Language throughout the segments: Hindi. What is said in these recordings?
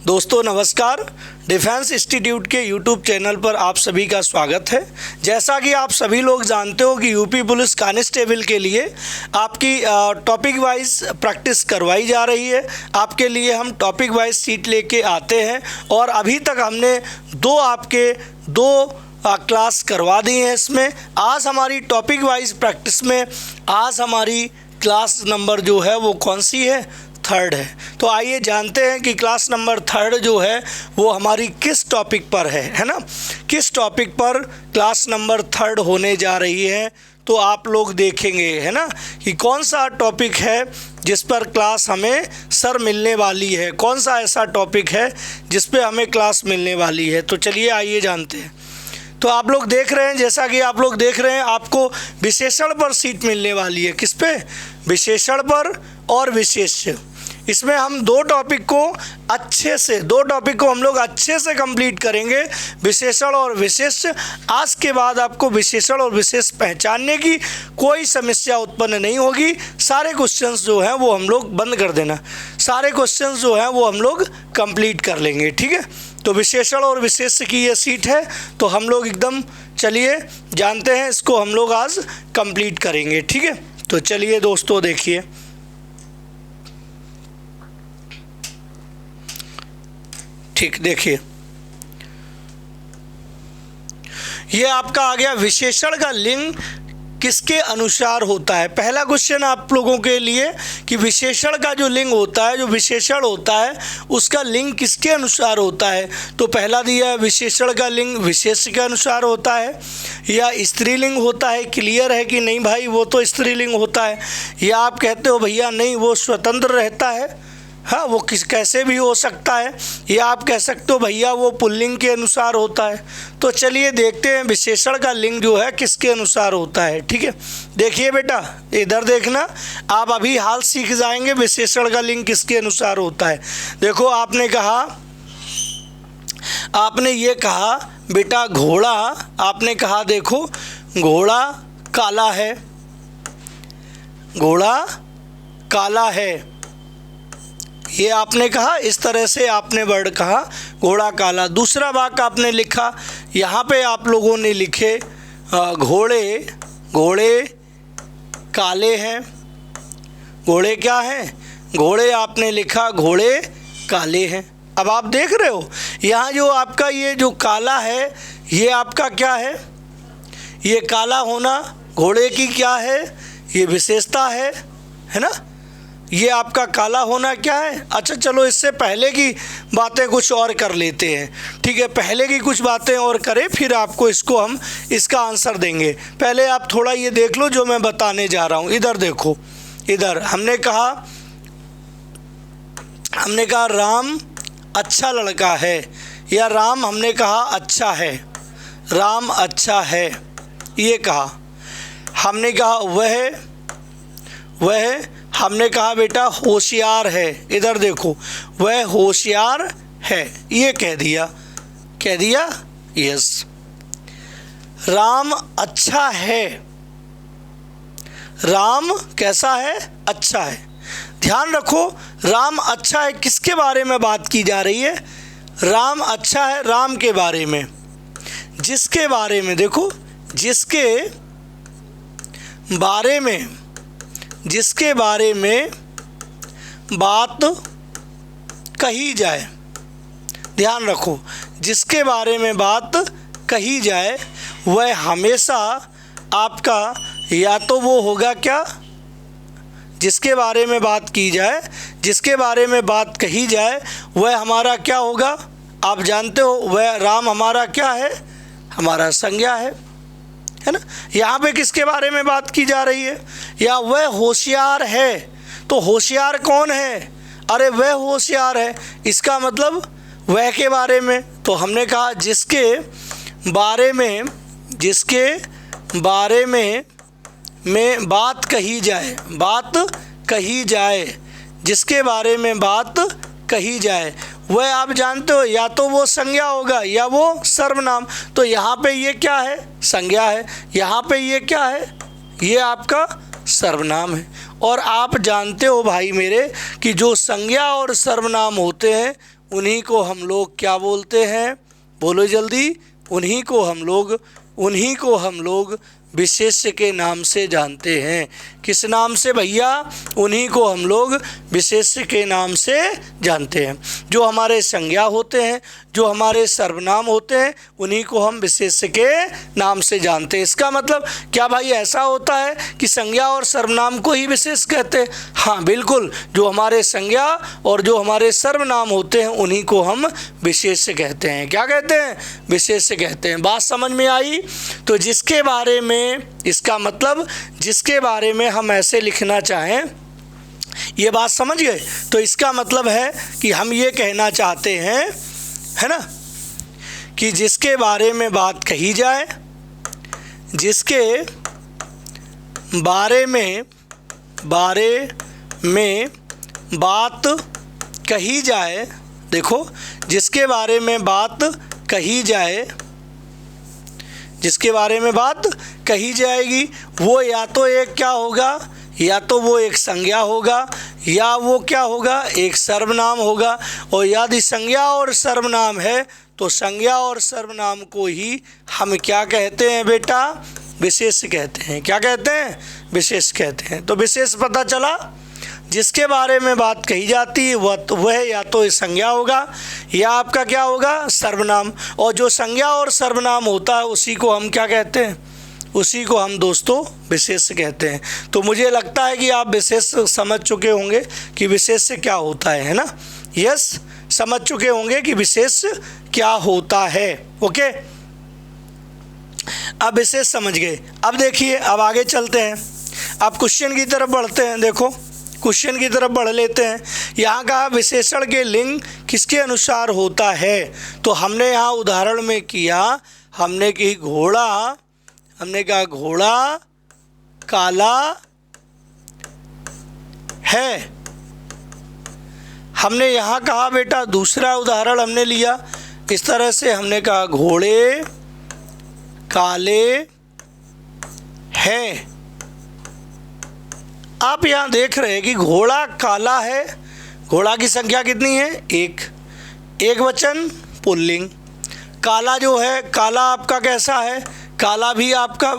दोस्तों नमस्कार। डिफेंस इंस्टीट्यूट के यूट्यूब चैनल पर आप सभी का स्वागत है। जैसा कि आप सभी लोग जानते हो कि यूपी पुलिस कांस्टेबल के लिए आपकी टॉपिक वाइज प्रैक्टिस करवाई जा रही है। आपके लिए हम टॉपिक वाइज सीट लेके आते हैं और अभी तक हमने दो क्लास करवा दी हैं। इसमें आज हमारी टॉपिक वाइज प्रैक्टिस में आज हमारी क्लास नंबर जो है वो कौन सी है? थर्ड है। तो आइए जानते हैं कि क्लास नंबर थर्ड जो है वो हमारी किस टॉपिक पर है ना? किस टॉपिक पर क्लास नंबर थर्ड होने जा रही है तो आप लोग देखेंगे है ना कि कौन सा टॉपिक है जिस पर क्लास हमें सर मिलने वाली है। कौन सा ऐसा टॉपिक है जिस पे हमें क्लास मिलने वाली है। तो चलिए आइए जानते हैं। तो आप लोग देख रहे हैं, जैसा कि आप लोग देख रहे हैं, आपको विशेषण पर सीट मिलने वाली है। किस पे? विशेषण पर और विशेष्य। इसमें हम दो टॉपिक को हम लोग अच्छे से कंप्लीट करेंगे, विशेषण और विशेष्य। आज के बाद आपको विशेषण और विशेष पहचानने की कोई समस्या उत्पन्न नहीं होगी। सारे क्वेश्चंस जो हैं वो हम लोग बंद कर देना, सारे क्वेश्चंस जो हैं वो हम लोग कंप्लीट कर लेंगे। ठीक है, तो विशेषण और विशेष्य की ये सीट है। तो हम लोग एकदम चलिए जानते हैं, इसको हम लोग आज कंप्लीट करेंगे। ठीक है, तो चलिए दोस्तों देखिए, ठीक देखिए, ये आपका आ गया विशेषण का लिंग किसके अनुसार होता है। पहला क्वेश्चन आप लोगों के लिए कि विशेषण का जो लिंग होता है, जो विशेषण होता है, उसका लिंग किसके अनुसार होता है। तो पहला दिया है विशेषण का लिंग विशेष्य के अनुसार होता है या स्त्रीलिंग होता है। क्लियर है कि नहीं भाई? वो तो स्त्रीलिंग होता है। या आप कहते हो भैया नहीं वो स्वतंत्र रहता है, हाँ वो कैसे भी हो सकता है। या आप कह सकते हो भैया वो पुल्लिंग के अनुसार होता है। तो चलिए देखते हैं विशेषण का लिंग जो है किसके अनुसार होता है। ठीक है, देखिए बेटा इधर देखना, आप अभी हाल सीख जाएंगे विशेषण का लिंग किसके अनुसार होता है। देखो आपने ये कहा बेटा घोड़ा, आपने कहा देखो घोड़ा काला है, घोड़ा काला है, ये आपने कहा। इस तरह से आपने वर्ड कहा घोड़ा काला। दूसरा वाक्य आपने लिखा, यहाँ पे आप लोगों ने लिखे घोड़े काले हैं। घोड़े क्या हैं? घोड़े आपने लिखा घोड़े काले हैं। अब आप देख रहे हो यहाँ जो आपका ये जो काला है ये आपका क्या है? ये काला होना घोड़े की क्या है? ये विशेषता है ना? ये आपका काला होना क्या है? अच्छा चलो इससे पहले की बातें कुछ और कर लेते हैं। ठीक है, पहले की कुछ बातें और करें फिर आपको हम इसका आंसर देंगे। पहले आप थोड़ा ये देख लो जो मैं बताने जा रहा हूँ। इधर देखो, इधर हमने कहा राम अच्छा लड़का है, या राम हमने कहा अच्छा है, राम अच्छा है ये कहा। हमने कहा वह हमने कहा बेटा होशियार है। इधर देखो वह होशियार है ये कह दिया यस। राम अच्छा है, राम कैसा है? अच्छा है। ध्यान रखो राम अच्छा है किसके बारे में बात की जा रही है? राम अच्छा है राम के बारे में, जिसके बारे में, देखो जिसके बारे में बात कही जाए। ध्यान रखो जिसके बारे में बात कही जाए वह हमेशा आपका या तो वो होगा क्या? जिसके बारे में बात की जाए, जिसके बारे में बात कही जाए वह हमारा क्या होगा? आप जानते हो वह राम हमारा क्या है? हमारा संज्ञा है ना? यहाँ पे किसके बारे में बात की जा रही है? या वह होशियार है। तो होशियार कौन है? अरे वह होशियार है, इसका मतलब वह के बारे में। तो हमने कहा जिसके बारे में बात कही जाए, जिसके बारे में बात कही जाए वह आप जानते हो या तो वो संज्ञा होगा या वो सर्वनाम। तो यहाँ पे ये क्या है? संज्ञा है। यहाँ पे ये क्या है? ये आपका सर्वनाम है। और आप जानते हो भाई मेरे कि जो संज्ञा और सर्वनाम होते हैं उन्हीं को हम लोग क्या बोलते हैं, बोलो जल्दी। उन्हीं को हम लोग विशेष्य के नाम से जानते हैं। किस नाम से भैया? उन्हीं को हम लोग विशेष्य के नाम से जानते हैं। जो हमारे संज्ञा होते हैं, जो हमारे सर्वनाम होते हैं, उन्हीं को हम विशेष्य के नाम से जानते हैं। इसका मतलब क्या भाई ऐसा होता है कि संज्ञा और सर्वनाम को ही विशेष कहते हैं? हाँ बिल्कुल, जो हमारे संज्ञा और जो हमारे सर्वनाम होते हैं उन्हीं को हम विशेष्य कहते हैं। क्या कहते हैं? विशेष्य कहते हैं। बात समझ में आई? तो जिसके बारे में, इसका मतलब जिसके बारे में हम ऐसे लिखना चाहें, ये बात समझ गए? तो इसका मतलब है कि हम ये कहना चाहते हैं, है ना, कि जिसके बारे में बात कही जाए, जिसके बारे में बात कही जाए, देखो, जिसके बारे में बात कही जाए, जिसके बारे में बात कही जाएगी, वो या तो एक क्या होगा, या तो वो एक संज्ञा होगा, या वो क्या होगा, एक सर्वनाम होगा। और यदि संज्ञा और सर्वनाम है तो संज्ञा और सर्वनाम को ही हम क्या कहते हैं बेटा? विशेष कहते हैं। क्या कहते हैं? विशेष कहते हैं। तो विशेष पता चला, जिसके बारे में बात कही जाती है वह या तो संज्ञा होगा या आपका क्या होगा, सर्वनाम। और जो संज्ञा और सर्वनाम होता है उसी को हम क्या कहते हैं? उसी को हम दोस्तों विशेष कहते हैं। तो मुझे लगता है कि आप विशेष समझ चुके होंगे कि विशेष क्या होता है ना? यस, समझ चुके होंगे कि विशेष क्या होता है। ओके, अब विशेष समझ गए। अब देखिए, अब आगे चलते हैं, अब क्वेश्चन की तरफ बढ़ते हैं। देखो, क्वेश्चन की तरफ बढ़ लेते हैं। यहाँ कहा विशेषण के लिंग किसके अनुसार होता है? तो हमने यहाँ उदाहरण में किया, हमने की घोड़ा, हमने कहा घोड़ा काला है। हमने यहाँ कहा बेटा, दूसरा उदाहरण हमने लिया इस तरह से, हमने कहा घोड़े काले हैं। आप यहाँ देख रहे हैं कि घोड़ा काला है, घोड़ा की संख्या कितनी है? एक वचन पुल्लिंग। काला जो है, काला आपका कैसा है? काला भी आपका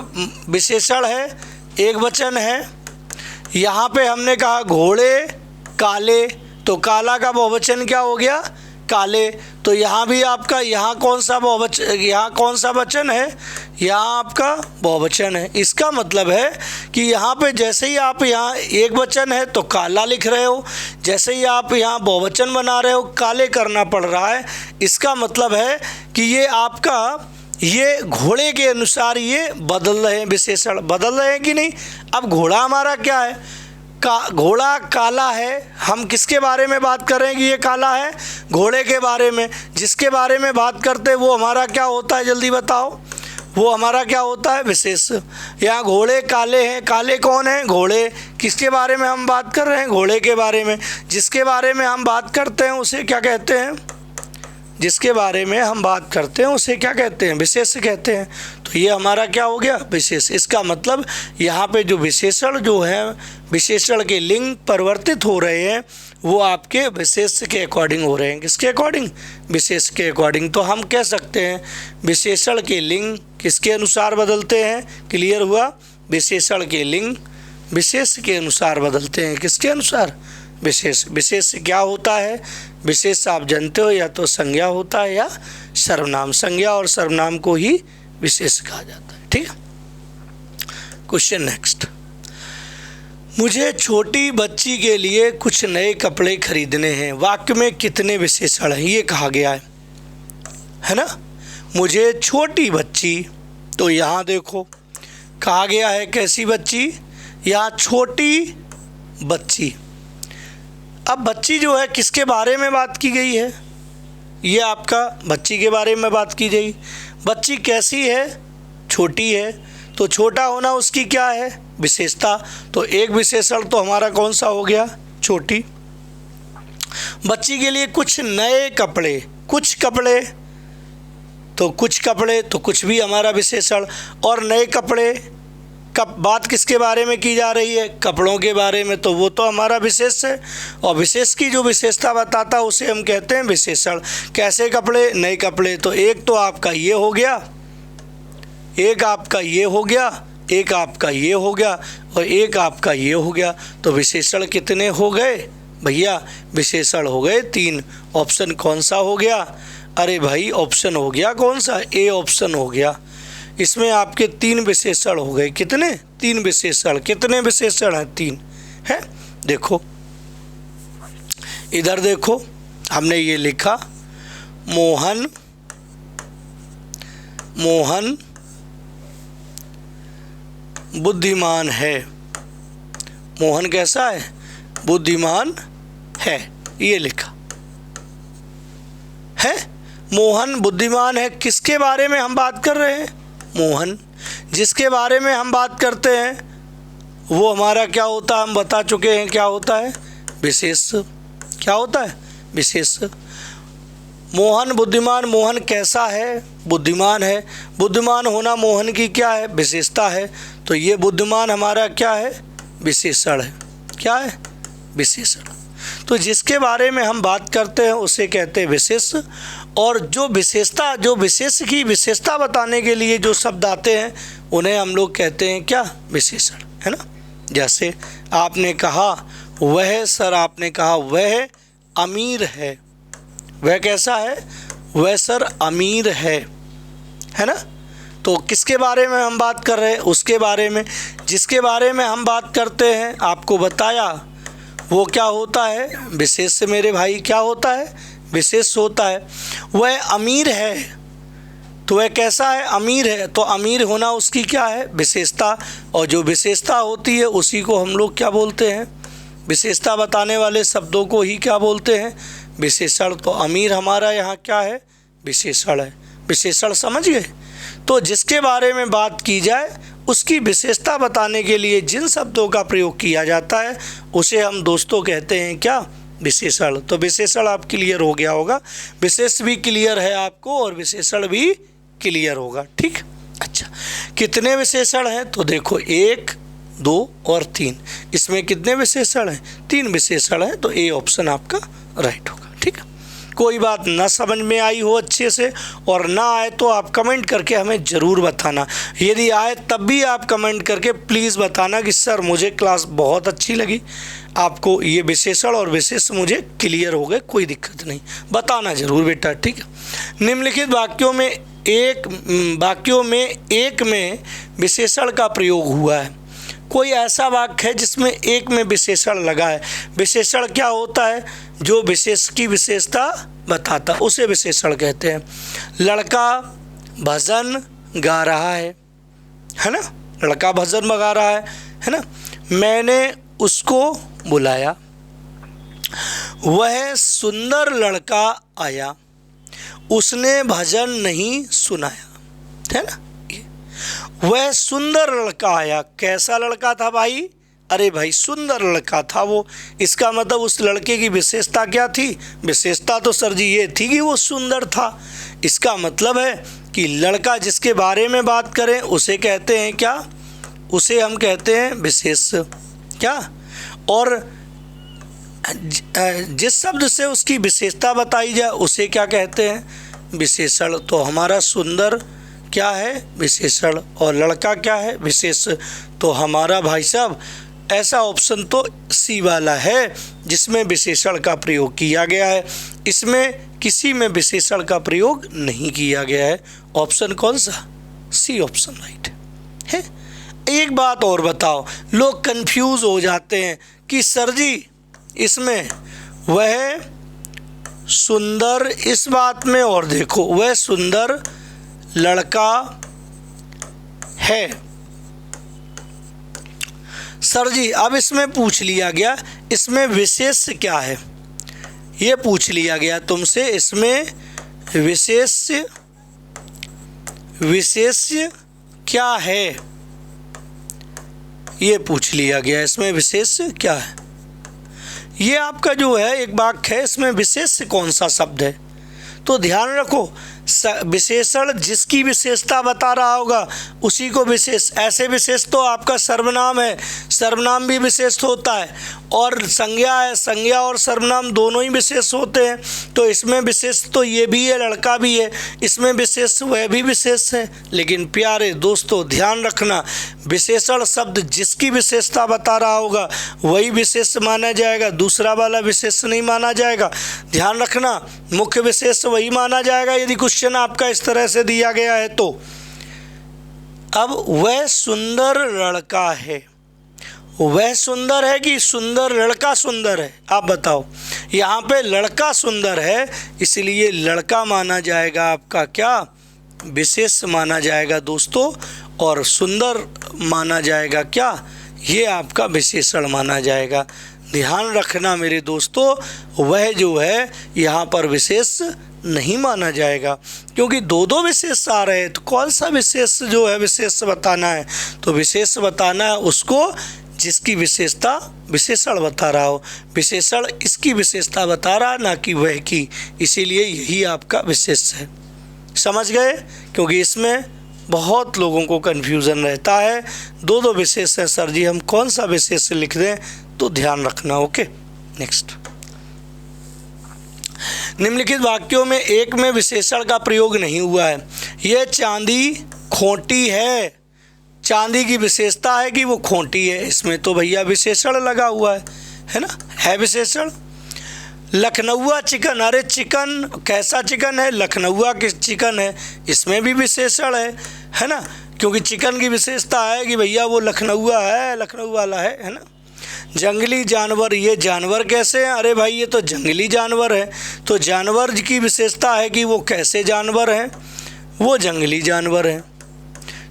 विशेषण है, एक वचन है। यहाँ पे हमने कहा घोड़े काले, तो काला का बहुवचन क्या हो गया? काले। तो यहाँ भी आपका, यहाँ कौन सा बहुवचन, यहाँ कौन सा वचन है? यहाँ आपका बहुवचन है। इसका मतलब है कि यहाँ पे जैसे ही आप यहाँ एक वचन है तो काला लिख रहे हो, जैसे ही आप यहाँ बहुवचन बना रहे हो काले करना पड़ रहा है। इसका मतलब है कि ये आपका, ये घोड़े के अनुसार ये बदल रहे हैं, विशेषण बदल रहे हैं कि नहीं? अब घोड़ा हमारा क्या है? घोड़ा काला है। हम किसके बारे में बात कर रहे हैं कि ये काला है? घोड़े के बारे में। जिसके बारे में बात करते हैं वो हमारा क्या होता है, जल्दी बताओ? वो हमारा क्या होता है? विशेष। यहाँ घोड़े काले हैं, काले कौन है? घोड़े। किसके बारे में हम बात कर रहे हैं? घोड़े के बारे में। जिसके बारे में हम बात करते हैं उसे क्या कहते हैं? जिसके बारे में हम बात करते हैं उसे क्या कहते हैं? विशेष कहते हैं। तो ये हमारा क्या हो गया? विशेष। इसका मतलब यहाँ पे जो विशेषण जो है, विशेषण के लिंग परिवर्तित हो रहे हैं वो आपके विशेष के अकॉर्डिंग हो रहे हैं। किसके अकॉर्डिंग? विशेष के अकॉर्डिंग। तो हम कह सकते हैं विशेषण के लिंग किसके अनुसार बदलते हैं? क्लियर हुआ? विशेषण के लिंग विशेष के अनुसार बदलते हैं। किसके अनुसार? विशेष। विशेष क्या होता है? विशेष आप जानते हो, या तो संज्ञा होता है या सर्वनाम। संज्ञा और सर्वनाम को ही विशेष कहा जाता है। ठीक है, क्वेश्चन नेक्स्ट। मुझे छोटी बच्ची के लिए कुछ नए कपड़े खरीदने हैं। वाक्य में कितने विशेषण हैं? ये कहा गया है ना? मुझे छोटी बच्ची, तो यहाँ देखो कहा गया है कैसी बच्ची? यहाँ छोटी बच्ची। अब बच्ची जो है किसके बारे में बात की गई है? ये आपका बच्ची के बारे में बात की गई। बच्ची कैसी है? छोटी है। तो छोटा होना उसकी क्या है? विशेषता। तो एक विशेषण तो हमारा कौन सा हो गया? छोटी। बच्ची के लिए कुछ नए कपड़े, कुछ कपड़े, तो कुछ कपड़े, तो कुछ भी हमारा विशेषण। और नए कपड़े, कब बात किसके बारे में की जा रही है? कपड़ों के बारे में, तो वो तो हमारा विशेष है, और विशेष की जो विशेषता बताता है उसे हम कहते हैं विशेषण। कैसे कपड़े? नए कपड़े। तो एक तो आपका ये हो गया, एक आपका ये हो गया, एक आपका ये हो गया, और एक आपका ये हो गया। तो विशेषण कितने हो गए भैया? विशेषण हो गए 3। ऑप्शन कौन सा हो गया? अरे भाई ऑप्शन हो गया कौन सा? ए ऑप्शन हो गया। इसमें आपके 3 विशेषण हो गए। कितने? 3 विशेषण। कितने विशेषण हैं? 3 है। देखो इधर देखो, हमने ये लिखा मोहन, मोहन बुद्धिमान है। मोहन कैसा है? बुद्धिमान है, ये लिखा है। मोहन बुद्धिमान है। किसके बारे में हम बात कर रहे हैं? मोहन। जिसके बारे में हम बात करते हैं वो हमारा क्या होता है? हम बता चुके हैं क्या होता है? विशेष। क्या होता है? विशेष। मोहन बुद्धिमान। मोहन कैसा है? बुद्धिमान है। बुद्धिमान होना मोहन की क्या है? विशेषता है। तो ये बुद्धिमान हमारा क्या है? विशेषण है। क्या है? विशेषण। तो जिसके बारे में हम बात करते हैं उसे कहते हैं विशेष। और जो विशेषता, जो विशेष की विशेषता बताने के लिए जो शब्द आते हैं उन्हें हम लोग कहते हैं क्या? विशेषण, है ना। जैसे आपने कहा वह, सर आपने कहा वह अमीर है। वह कैसा है? वह सर अमीर है ना। तो किसके बारे में हम बात कर रहे हैं? उसके बारे में। जिसके बारे में हम बात करते हैं आपको बताया वो क्या होता है? विशेष से मेरे भाई क्या होता है? विशेष होता है। वह अमीर है, तो वह कैसा है? अमीर है। तो अमीर होना उसकी क्या है? विशेषता। और जो विशेषता होती है उसी को हम लोग क्या बोलते हैं? विशेषता बताने वाले शब्दों को ही क्या बोलते हैं? विशेषण। तो अमीर हमारा यहाँ क्या है? विशेषण है। विशेषण समझ गए। तो जिसके बारे में बात की जाए उसकी विशेषता बताने के लिए जिन शब्दों का प्रयोग किया जाता है उसे हम दोस्तों कहते हैं क्या? विशेषण। तो विशेषण आप क्लियर हो गया होगा। विशेष भी क्लियर है आपको और विशेषण भी क्लियर होगा। ठीक। अच्छा, कितने विशेषण हैं? तो देखो 1, 2 और 3। इसमें कितने विशेषण हैं? 3 विशेषण हैं। तो ए ऑप्शन आपका राइट होगा। ठीक है। कोई बात ना समझ में आई हो अच्छे से और ना आए तो आप कमेंट करके हमें ज़रूर बताना। यदि आए तब भी आप कमेंट करके प्लीज़ बताना कि सर मुझे क्लास बहुत अच्छी लगी, आपको ये विशेषण और विशेष मुझे क्लियर हो गए, कोई दिक्कत नहीं, बताना ज़रूर बेटा। ठीक है। निम्नलिखित वाक्यों में एक में विशेषण का प्रयोग हुआ है। कोई ऐसा वाक्य है जिसमें एक में विशेषण लगा है। विशेषण क्या होता है? जो विशेष की विशेषता बताता उसे विशेषण कहते हैं। लड़का भजन गा रहा है ना। लड़का भजन गा रहा है ना। मैंने उसको बुलाया, वह सुंदर लड़का आया, उसने भजन नहीं सुनाया, है ना। वह सुंदर लड़का आया। कैसा लड़का था भाई? अरे भाई सुंदर लड़का था वो। इसका मतलब उस लड़के की विशेषता क्या थी? विशेषता तो सर जी ये थी कि वो सुंदर था। इसका मतलब है कि लड़का जिसके बारे में बात करें उसे कहते हैं क्या? उसे हम कहते हैं विशेष। क्या? और जिस शब्द से उसकी विशेषता बताई जाए उसे क्या कहते हैं? विशेषण। तो हमारा सुंदर क्या है? विशेषण। और लड़का क्या है? विशेष। तो हमारा भाई साहब ऐसा ऑप्शन तो सी वाला है जिसमें विशेषण का प्रयोग किया गया है। इसमें किसी में विशेषण का प्रयोग नहीं किया गया है। ऑप्शन कौन सा? सी ऑप्शन राइट है। एक बात और बताओ, लोग कंफ्यूज हो जाते हैं कि सर जी इसमें वह सुंदर, इस बात में और देखो वह सुंदर लड़का है। सर जी अब इसमें पूछ लिया गया इसमें विशेष क्या है, ये पूछ लिया गया तुमसे। इसमें विशेष क्या है ये पूछ लिया गया। इसमें विशेष क्या है? ये आपका जो है एक वाक्य है, इसमें विशेष कौन सा शब्द है? तो ध्यान रखो विशेषण जिसकी विशेषता बता रहा होगा उसी को विशेष, ऐसे विशेष तो आपका सर्वनाम है, सर्वनाम भी विशेष होता है, और संज्ञा है, संज्ञा और सर्वनाम दोनों ही विशेष होते हैं। तो इसमें विशेष तो ये भी है, लड़का भी है, इसमें विशेष वह भी विशेष है। लेकिन प्यारे दोस्तों ध्यान रखना, विशेषण शब्द जिसकी विशेषता बता रहा होगा वही विशेष माना जाएगा, दूसरा वाला विशेष नहीं माना जाएगा। ध्यान रखना, मुख्य विशेष वही माना जाएगा यदि क्वेश्चन आपका इस तरह से दिया गया है तो। अब वह सुंदर लड़का है, वह सुंदर है कि सुंदर लड़का सुंदर है, आप बताओ। यहाँ पे लड़का सुंदर है इसलिए लड़का माना जाएगा आपका क्या, विशेष माना जाएगा दोस्तों, और सुंदर माना जाएगा क्या, ये आपका विशेषण माना जाएगा। ध्यान रखना मेरे दोस्तों, वह जो है यहाँ पर विशेष नहीं माना जाएगा, क्योंकि दो दो विशेष आ रहे हैं। तो कौन सा विशेष जो है विशेष बताना है, तो विशेष बताना है उसको जिसकी विशेषता विशेषण बता रहा हो। विशेषण इसकी विशेषता बता रहा ना कि वह की, इसीलिए यही आपका विशेष है। समझ गए? क्योंकि इसमें बहुत लोगों को कन्फ्यूज़न रहता है, दो दो विशेष हैं सर जी, हम कौन सा विशेष लिख दें, तो ध्यान रखना। Okay, next. निम्नलिखित वाक्यों में एक में विशेषण का प्रयोग नहीं हुआ है। यह चांदी खोटी है, चांदी की विशेषता है कि वो खोटी है, इसमें तो भैया विशेषण लगा हुआ है ना, है विशेषण। लखनऊआ चिकन, अरे चिकन कैसा चिकन है, लखनऊआ की चिकन है, इसमें भी विशेषण है ना, क्योंकि चिकन की विशेषता है कि भैया वो लखनऊआ है, लखनऊ वाला है ना। जंगली जानवर, ये जानवर कैसे हैं, अरे भाई ये तो जंगली जानवर है, तो जानवर की विशेषता है कि वो कैसे जानवर हैं, वो जंगली जानवर हैं।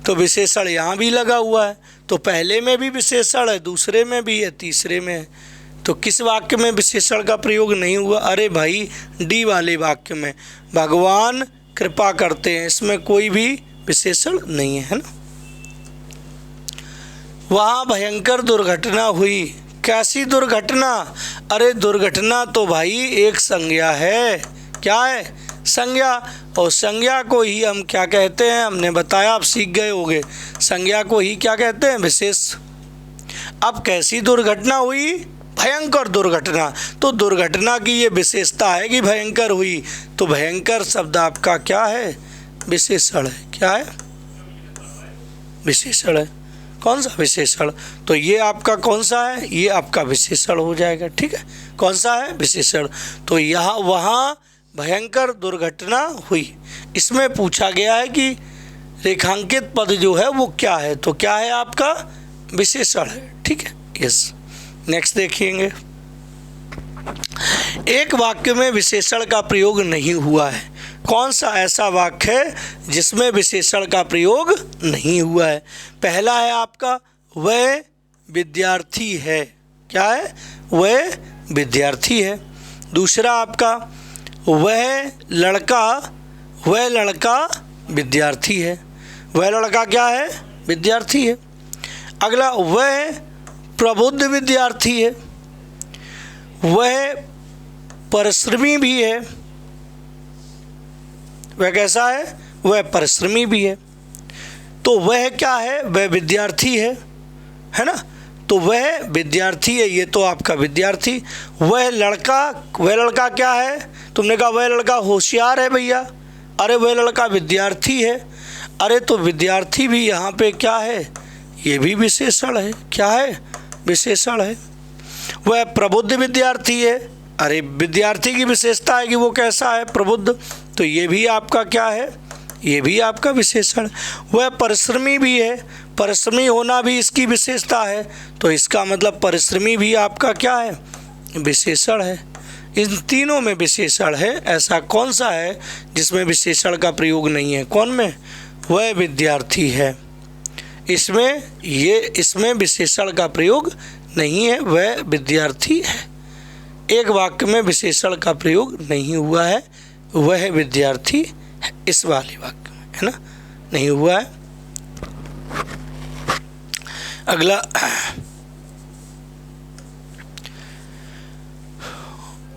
तो विशेषण यहाँ भी लगा हुआ है, तो पहले में भी विशेषण है, दूसरे में भी है, तीसरे में है। तो किस वाक्य में विशेषण का प्रयोग नहीं हुआ, अरे भाई डी वाले वाक्य में, भगवान कृपा करते हैं, इसमें कोई भी विशेषण नहीं है ना। वहाँ भयंकर दुर्घटना हुई, कैसी दुर्घटना, अरे दुर्घटना तो भाई एक संज्ञा है, क्या है, संज्ञा, और संज्ञा को ही हम क्या कहते हैं, हमने बताया, आप सीख गए होंगे, संज्ञा को ही क्या कहते हैं, विशेष। अब कैसी दुर्घटना हुई, भयंकर दुर्घटना, तो दुर्घटना की ये विशेषता है कि भयंकर हुई, तो भयंकर शब्द आपका क्या है, विशेषण है, क्या है, विशेषण है। कौन सा विशेषण, तो ये आपका कौन सा है, ये आपका विशेषण हो जाएगा, ठीक है, कौन सा है, विशेषण। तो यहाँ वहाँ भयंकर दुर्घटना हुई, इसमें पूछा गया है कि रेखांकित पद जो है वो क्या है, तो क्या है आपका, विशेषण है, ठीक है, यस। नेक्स्ट देखेंगे, एक वाक्य में विशेषण का प्रयोग नहीं हुआ है, कौन सा ऐसा वाक्य है जिसमें विशेषण का प्रयोग नहीं हुआ है। पहला है आपका वह विद्यार्थी है, क्या है, वह विद्यार्थी है। दूसरा आपका वह लड़का विद्यार्थी है, वह लड़का क्या है, विद्यार्थी है। अगला वह प्रबुद्ध विद्यार्थी है, वह परिश्रमी भी है, वह कैसा है, वह परिश्रमी भी है। तो वह क्या है, वह विद्यार्थी है ना, तो वह विद्यार्थी है, ये तो आपका विद्यार्थी। वह लड़का क्या है, तुमने कहा वह लड़का होशियार है भैया, अरे वह लड़का विद्यार्थी है, अरे तो विद्यार्थी भी यहाँ पे क्या है, ये भी विशेषण है, क्या है, विशेषण है। वह प्रबुद्ध विद्यार्थी है, अरे विद्यार्थी की विशेषता है कि वो कैसा है, प्रबुद्ध, तो ये भी आपका क्या है, ये भी आपका विशेषण। वह परिश्रमी भी है, परिश्रमी होना भी इसकी विशेषता है, तो इसका मतलब परिश्रमी भी आपका क्या है, विशेषण है। इन तीनों में विशेषण है, ऐसा कौन सा है जिसमें विशेषण का प्रयोग नहीं है, कौन में, वह विद्यार्थी है, इसमें विशेषण का प्रयोग नहीं है, वह विद्यार्थी है। एक वाक्य में विशेषण का प्रयोग नहीं हुआ है, वह विद्यार्थी है, इस वाले वाक्य में, है ना, नहीं हुआ है। अगला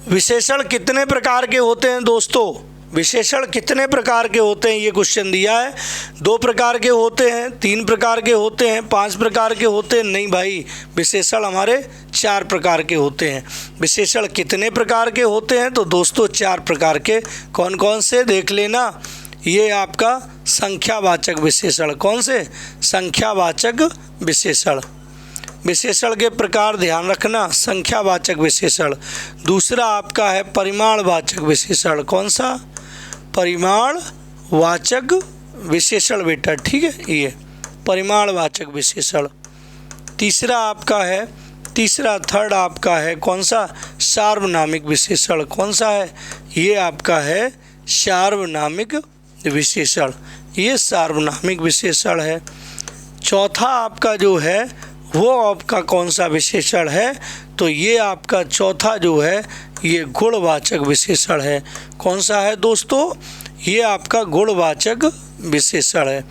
विशेषण कितने प्रकार के होते हैं दोस्तों, विशेषण कितने प्रकार के होते हैं, ये क्वेश्चन दिया है। 2 प्रकार के होते हैं, 3 प्रकार के होते हैं, 5 प्रकार के होते हैं? नहीं भाई, विशेषण हमारे 4 प्रकार के होते हैं। विशेषण कितने प्रकार के होते हैं? तो दोस्तों 4 प्रकार के। कौन कौन से देख लेना। ये आपका संख्यावाचक विशेषण। कौन से? संख्यावाचक विशेषण। विशेषण के प्रकार ध्यान रखना, संख्यावाचक विशेषण। दूसरा आपका है परिमाणवाचक विशेषण। कौन सा? परिमाणवाचक विशेषण बेटा, ठीक है, ये परिमाणवाचक विशेषण। तीसरा आपका है, थर्ड आपका है कौन सा? सार्वनामिक विशेषण। कौन सा है? ये आपका है सार्वनामिक विशेषण। ये सार्वनामिक विशेषण है। चौथा आपका जो है वो आपका कौन सा विशेषण है? तो ये आपका चौथा जो है ये गुणवाचक विशेषण है। कौन सा है दोस्तों? ये आपका गुणवाचक विशेषण है।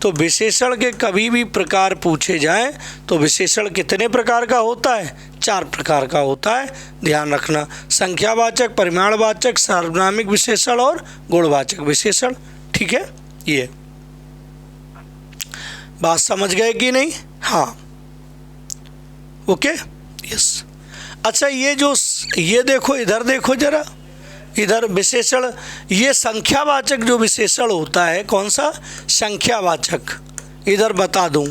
तो विशेषण के कभी भी प्रकार पूछे जाएं तो विशेषण कितने प्रकार का होता है? 4 प्रकार का होता है, ध्यान रखना। संख्यावाचक, परिमाणवाचक, सार्वनामिक विशेषण और गुणवाचक विशेषण। ठीक है, ये बात समझ गए कि नहीं? हाँ, ओके, यस। अच्छा, ये देखो, इधर देखो जरा, इधर विशेषण, ये संख्यावाचक जो विशेषण होता है, कौन सा? संख्यावाचक। इधर बता दूं,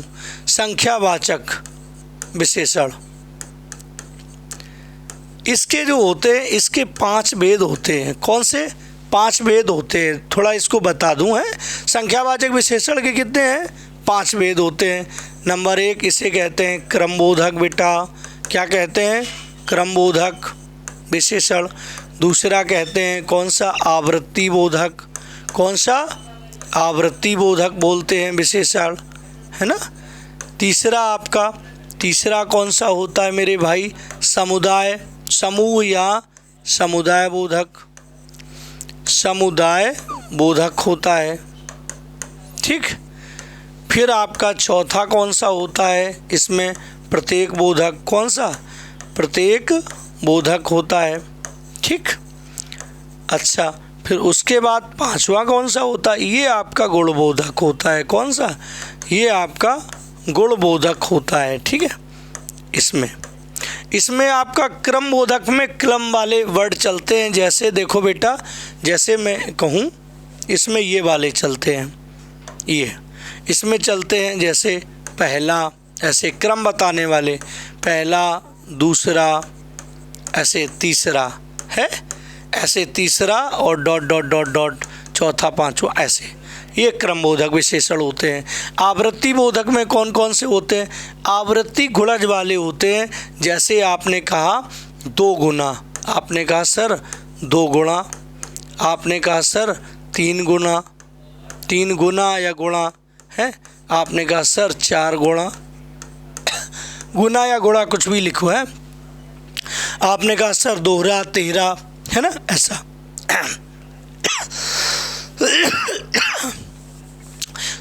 संख्यावाचक विशेषण, इसके जो होते हैं, इसके 5 भेद होते हैं। कौन से? 5 भेद होते हैं। थोड़ा इसको बता दूं, है संख्यावाचक विशेषण के कितने हैं? 5 भेद होते हैं। नंबर 1 इसे कहते हैं क्रमबोधक बेटा। क्या कहते हैं? क्रमबोधक विशेषण। दूसरा कहते हैं कौन सा? आवृत्ति बोधक। कौन सा? आवृत्ति बोधक बोलते हैं विशेषण, है ना। तीसरा कौन सा होता है मेरे भाई? समुदाय, समूह या समुदाय बोधक। समुदाय बोधक होता है, ठीक। फिर आपका चौथा कौन सा होता है? इसमें प्रत्येक बोधक। कौन सा? प्रत्येक बोधक होता है, ठीक। अच्छा, फिर उसके बाद 5वां कौन सा होता है? ये आपका गुणबोधक होता है। कौन सा? ये आपका गुणबोधक होता है, ठीक है। इसमें आपका क्रम बोधक में क्रम वाले वर्ड चलते हैं। जैसे देखो बेटा, जैसे मैं कहूँ, इसमें ये वाले चलते हैं, ये इसमें चलते हैं। जैसे पहला, ऐसे क्रम बताने वाले, पहला, दूसरा, ऐसे तीसरा है, ऐसे तीसरा और डॉट डॉट डॉट डॉट, चौथा, पांचवा, ऐसे ये क्रम बोधक विशेषण होते हैं। आवृत्ति बोधक में कौन कौन से होते हैं? आवृत्ति गुणज वाले होते हैं। जैसे आपने कहा 2 गुना, आपने कहा सर 2 गुना, आपने कहा सर 3 गुना, 3 गुना या गुणा है, आपने कहा सर 4 गुणा, गुना या गुणा कुछ भी लिखो है, आपने कहा सर दोहरा 13, है ना, ऐसा।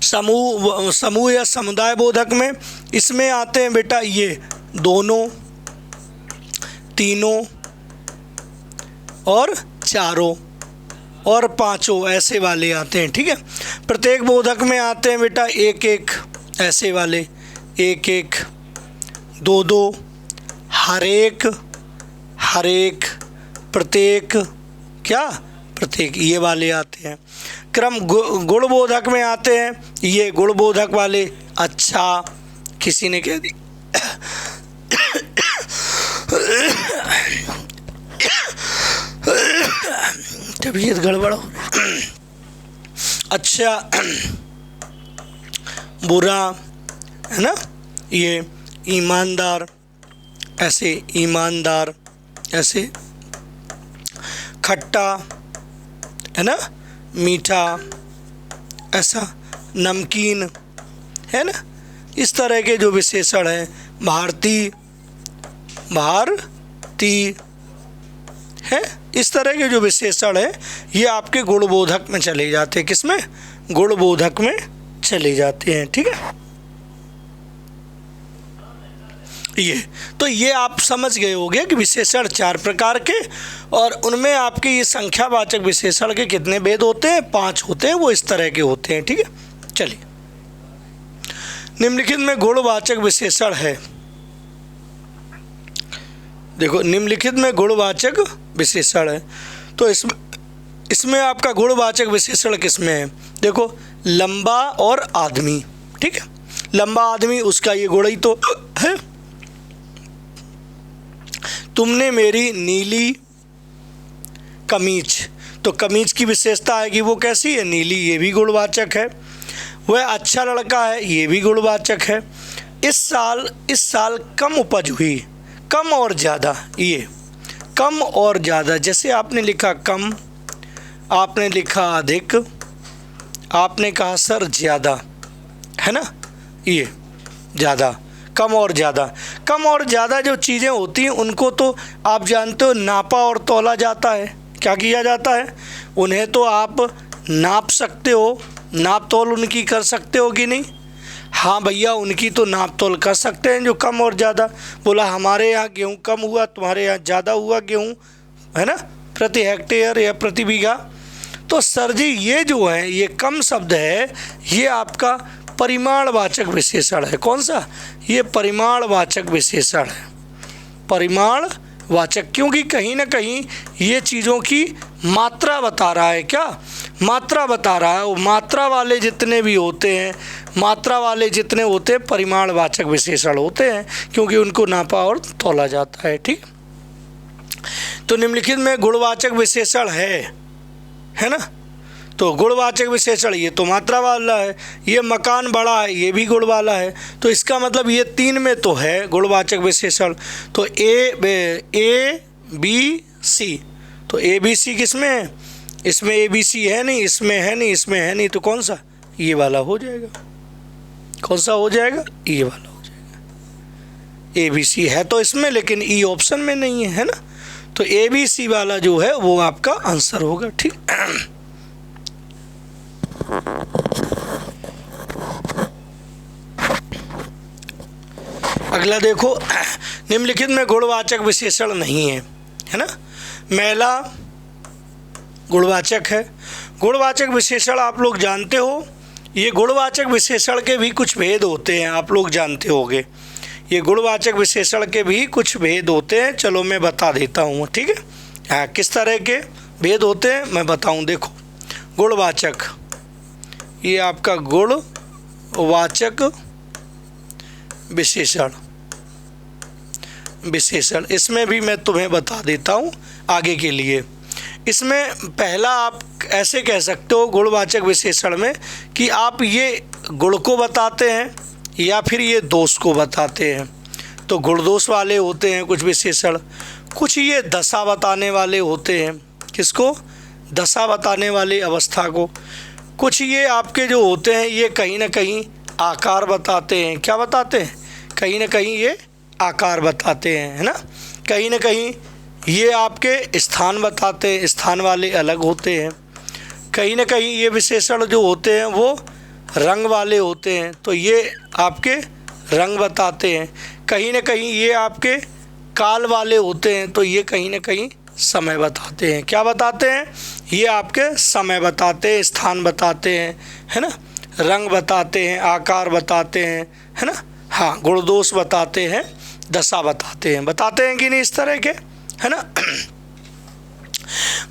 समूह या समुदाय बोधक में इसमें आते हैं बेटा ये दोनों, तीनों और चारों और पांचों, ऐसे वाले आते हैं, ठीक है। प्रत्येक बोधक में आते हैं बेटा 1-1, ऐसे वाले 1-1, 2-2, हर एक, प्रत्येक, क्या? प्रत्येक, ये वाले आते हैं। क्रम गुणबोधक में आते हैं ये गुणबोधक वाले। अच्छा, किसी ने कह दी तबीयत गड़बड़ हो। अच्छा, बुरा, है ना, ये ईमानदार, ऐसे ईमानदार, ऐसे खट्टा, है ना, मीठा, ऐसा नमकीन, है ना। इस तरह के जो विशेषण हैं, भारती है, इस तरह के जो विशेषण हैं ये आपके गुणबोधक में चले जाते हैं। किसमें? गुणबोधक में चले जाते हैं, ठीक है। ये तो ये आप समझ गए होंगे कि विशेषण 4 प्रकार के, और उनमें आपके ये संख्यावाचक विशेषण के कितने भेद होते हैं? 5 होते हैं, वो इस तरह के होते हैं। ठीक है, चलिए निम्नलिखित में गुणवाचक विशेषण है। देखो निम्नलिखित में गुणवाचक विशेषण है, तो इसमें आपका गुणवाचक विशेषण किसमें है? देखो लंबा और आदमी। ठीक है, लंबा आदमी उसका ये गुण ही तो है। तुमने मेरी नीली कमीज, तो कमीज की विशेषता आएगी वो कैसी है? नीली, ये भी गुणवाचक है। वह अच्छा लड़का है, ये भी गुणवाचक है। इस साल कम उपज हुई, कम और ज़्यादा, ये कम और ज़्यादा, जैसे आपने लिखा कम, आपने लिखा अधिक, आपने कहा सर ज़्यादा, है ना, ये ज़्यादा, कम और ज़्यादा। कम और ज़्यादा जो चीज़ें होती हैं उनको तो आप जानते हो नापा और तौला जाता है। क्या किया जाता है? उन्हें तो आप नाप सकते हो, नाप तौल उनकी कर सकते हो कि नहीं? हाँ भैया, उनकी तो नाप तौल कर सकते हैं जो कम और ज़्यादा। बोला हमारे यहाँ गेहूँ कम हुआ, तुम्हारे यहाँ ज़्यादा हुआ गेहूँ, है ना, प्रति हेक्टेयर या प्रति बीघा। तो सर जी ये जो है, ये कम शब्द है, ये आपका परिमाणवाचक विशेषण है। कौन सा? ये परिमाणवाचक विशेषण है, परिमाणवाचक, क्योंकि कहीं ना कहीं ये चीज़ों की मात्रा बता रहा है। क्या मात्रा बता रहा है? वो मात्रा वाले जितने भी होते हैं, मात्रा वाले जितने होते हैं परिमाणवाचक विशेषण होते हैं, क्योंकि उनको नापा और तौला जाता है। ठीक, तो निम्नलिखित में गुणवाचक विशेषण है ना, तो गुणवाचक विशेषण ये तो मात्रा वाला है। ये मकान बड़ा है, ये भी गुण वाला है, तो इसका मतलब ये 3 में तो है गुणवाचक विशेषण। तो ए बी सी, तो ए बी सी किस में है? इसमें ए बी सी है नहीं, इसमें है नहीं, इसमें है नहीं, तो कौन सा? ये वाला हो जाएगा। कौन सा हो जाएगा? ये वाला हो जाएगा। ए बी सी है तो इसमें, लेकिन ई ऑप्शन में नहीं है ना, तो ए बी सी वाला जो है वो आपका आंसर होगा। ठीक, अगला देखो, निम्नलिखित में गुणवाचक विशेषण नहीं है ना। महिला गुणवाचक है। गुणवाचक विशेषण आप लोग जानते हो, ये गुणवाचक विशेषण के भी कुछ भेद होते हैं, आप लोग जानते होंगे। ये गुणवाचक विशेषण के भी कुछ भेद होते हैं, चलो मैं बता देता हूँ। ठीक है, हाँ, किस तरह के भेद होते हैं मैं बताऊँ। देखो गुणवाचक, ये आपका गुणवाचक विशेषण, इसमें भी मैं तुम्हें बता देता हूँ आगे के लिए। इसमें पहला आप ऐसे कह सकते हो गुणवाचक विशेषण में कि आप ये गुण को बताते हैं या फिर ये दोष को बताते हैं। तो गुण दोष वाले होते हैं कुछ विशेषण, कुछ ये दशा बताने वाले होते हैं। किसको? दशा बताने वाली अवस्था को। कुछ ये आपके जो होते हैं ये कहीं ना कहीं आकार बताते हैं। क्या बताते हैं? कहीं ना कहीं ये आकार बताते हैं, है ना। कहीं ना कहीं ये आपके स्थान बताते हैं, स्थान वाले अलग होते हैं। कहीं ना कहीं ये विशेषण जो होते हैं वो रंग वाले होते हैं, तो ये आपके रंग बताते हैं। कहीं ना कहीं ये आपके काल वाले होते हैं, तो ये कहीं ना कहीं समय बताते हैं। क्या बताते हैं? ये आपके समय बताते हैं, स्थान बताते हैं, है ना, रंग बताते हैं, आकार बताते हैं, है ना, हाँ, गुण दोष बताते हैं, दशा बताते हैं कि नहीं, इस तरह के, है ना।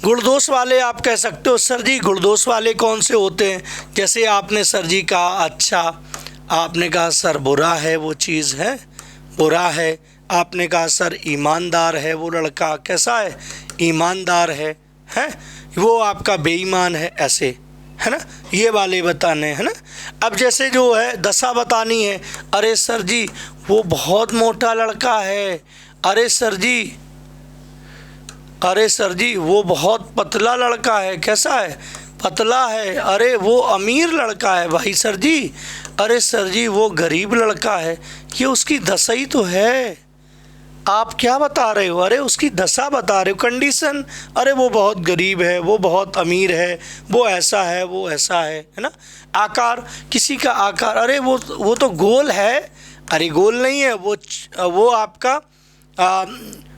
गुणदोष वाले आप कह सकते हो सर जी गुणदोष वाले कौन से होते हैं? जैसे आपने सर जी कहा अच्छा, आपने कहा सर बुरा है वो चीज़ है, बुरा है। आपने कहा सर ईमानदार है वो लड़का, कैसा है? ईमानदार है वो आपका बेईमान है, ऐसे, है ना, ये वाले बताने, है ना। अब जैसे जो है दशा बतानी है, अरे सर जी वो बहुत मोटा लड़का है, अरे सर जी वो बहुत पतला लड़का है, कैसा है? पतला है। अरे वो अमीर लड़का है भाई सर जी, अरे सर जी वो गरीब लड़का है। ये उसकी दशा ही तो है। आप क्या बता रहे हो? अरे उसकी दशा बता रहे हो, कंडीशन। अरे वो बहुत गरीब है, वो बहुत अमीर है, वो ऐसा है, वो ऐसा है ना। आकार, किसी का आकार, अरे वो तो गोल है, अरे गोल नहीं है, वो आपका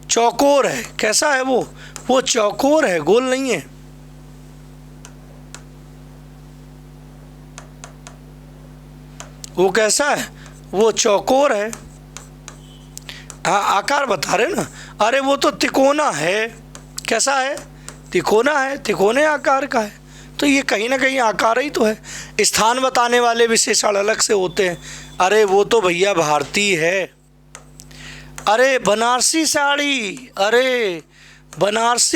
चौकोर है। कैसा है वो चौकोर है, गोल नहीं है। वो कैसा है, वो चौकोर है। हाँ, आकार बता रहे ना। अरे वो तो तिकोना है। कैसा है, तिकोना है, तिकोने आकार का है। तो ये कहीं ना कहीं आकार ही तो है। स्थान बताने वाले विशेषण अलग से होते हैं। अरे वो तो भैया भारतीय है। अरे बनारसी साड़ी, अरे बनारस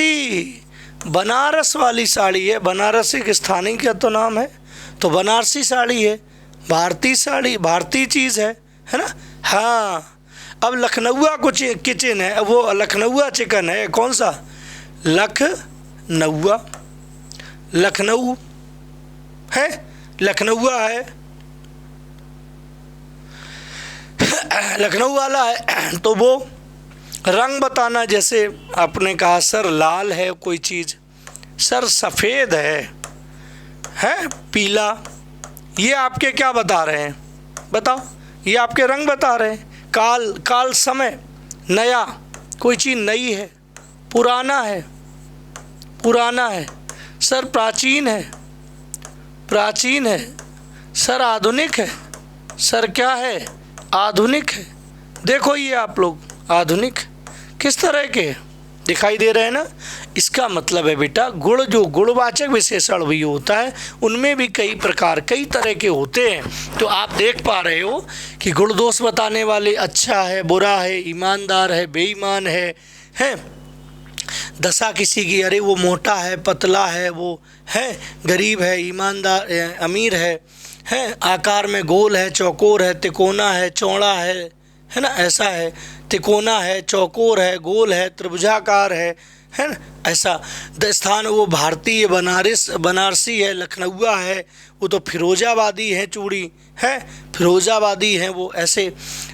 वाली साड़ी है। बनारस एक स्थानीय का तो नाम है, तो बनारसी साड़ी है। भारतीय साड़ी भारतीय चीज़ है ना। हाँ, अब लखनऊआ कुछ किचन है, वो लखनऊआ चिकन है। कौन सा, लखनऊ है, लखनऊआ है, लखनऊ वाला है। तो वो रंग बताना, जैसे आपने कहा सर लाल है कोई चीज़, सर सफ़ेद है पीला, ये आपके क्या बता रहे हैं बताओ, ये आपके रंग बता रहे हैं। काल समय, नया, कोई चीज़ नई है, पुराना है। सर प्राचीन है। सर आधुनिक है। सर क्या है, आधुनिक है। देखो ये आप लोग आधुनिक किस तरह के दिखाई दे रहे हैं ना। इसका मतलब है बेटा गुण, जो गुणवाचक विशेषण भी होता है उनमें भी कई तरह के होते हैं। तो आप देख पा रहे हो कि गुण दोष बताने वाले अच्छा है, बुरा है, ईमानदार है, बेईमान है दशा किसी की, अरे वो मोटा है, पतला है, वो है गरीब है, ईमानदार अमीर है आकार में गोल है, चौकोर है, तिकोना है, चौड़ा है ना, ऐसा है। तिकोना है, चौकोर है, गोल है, त्रिभुजाकार है ना, ऐसा। स्थान वो भारतीय, बनारसी है, लखनऊआ है, वो तो फिरोजाबादी है, चूड़ी है फिरोजाबादी है वो। ऐसे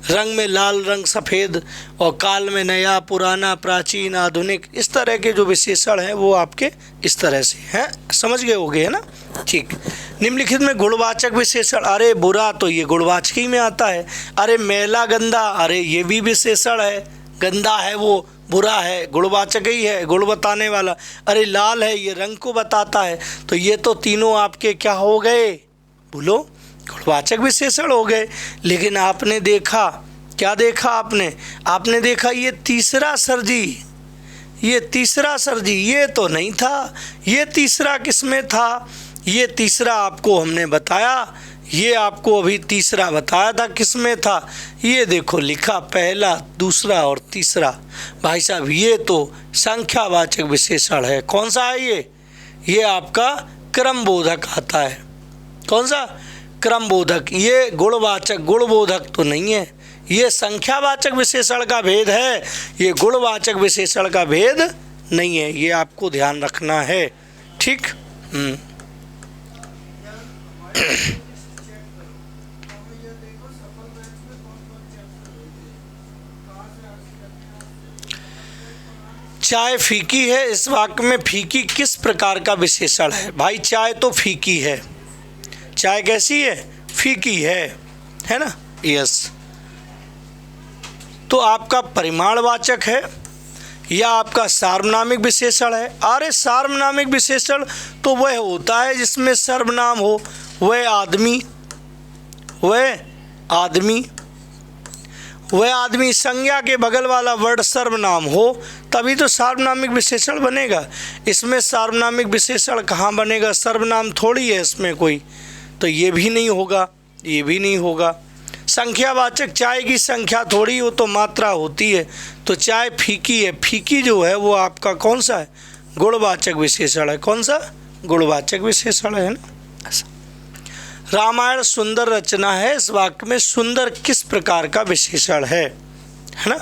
रंग में लाल रंग, सफ़ेद, और काल में नया, पुराना, प्राचीन, आधुनिक, इस तरह के जो विशेषण हैं वो आपके इस तरह से हैं। समझ गए होगे, है ना। ठीक। निम्नलिखित में गुणवाचक विशेषण, अरे बुरा तो ये गुणवाचक ही में आता है। अरे मैला गंदा, अरे ये भी विशेषण है। गंदा है वो, बुरा है, गुणवाचक ही है, गुण बताने वाला। अरे लाल है, ये रंग को बताता है। तो ये तो तीनों आपके क्या हो गए, बोलो, गुणवाचक विशेषण हो गए। लेकिन आपने देखा, क्या देखा आपने देखा ये तीसरा सर जी, ये तो नहीं था। ये तीसरा किसमें था, ये तीसरा आपको हमने बताया, ये आपको अभी तीसरा बताया था किसमें था। ये देखो लिखा पहला, दूसरा और तीसरा। भाई साहब ये तो संख्यावाचक विशेषण है। कौन सा है ये आपका क्रमबोधक आता है। कौन सा, क्रमबोधक। ये गुणबोधक तो नहीं है, ये संख्यावाचक विशेषण का भेद है, ये गुणवाचक विशेषण का भेद नहीं है। ये आपको ध्यान रखना है, ठीक। चाय फीकी है, इस वाक्य में फीकी किस प्रकार का विशेषण है। भाई चाय तो फीकी है। चाय कैसी है, फीकी है ना। यस। तो आपका परिमाणवाचक है या आपका सार्वनामिक विशेषण है। अरे सार्वनामिक विशेषण तो वह होता है जिसमें सर्वनाम हो, वह आदमी संज्ञा के बगल वाला वर्ड सर्वनाम हो, तभी तो सार्वनामिक विशेषण बनेगा। इसमें सार्वनामिक विशेषण कहाँ बनेगा, सर्वनाम थोड़ी है इसमें कोई, तो ये भी नहीं होगा। संख्यावाचक, चाय की संख्या थोड़ी, वो तो मात्रा होती है। तो चाय फीकी है, फीकी जो है वो आपका कौन सा है, गुणवाचक विशेषण है। कौन सा, गुणवाचक विशेषण है ना। रामायण सुंदर रचना है, इस वाक्य में सुंदर किस प्रकार का विशेषण है ना।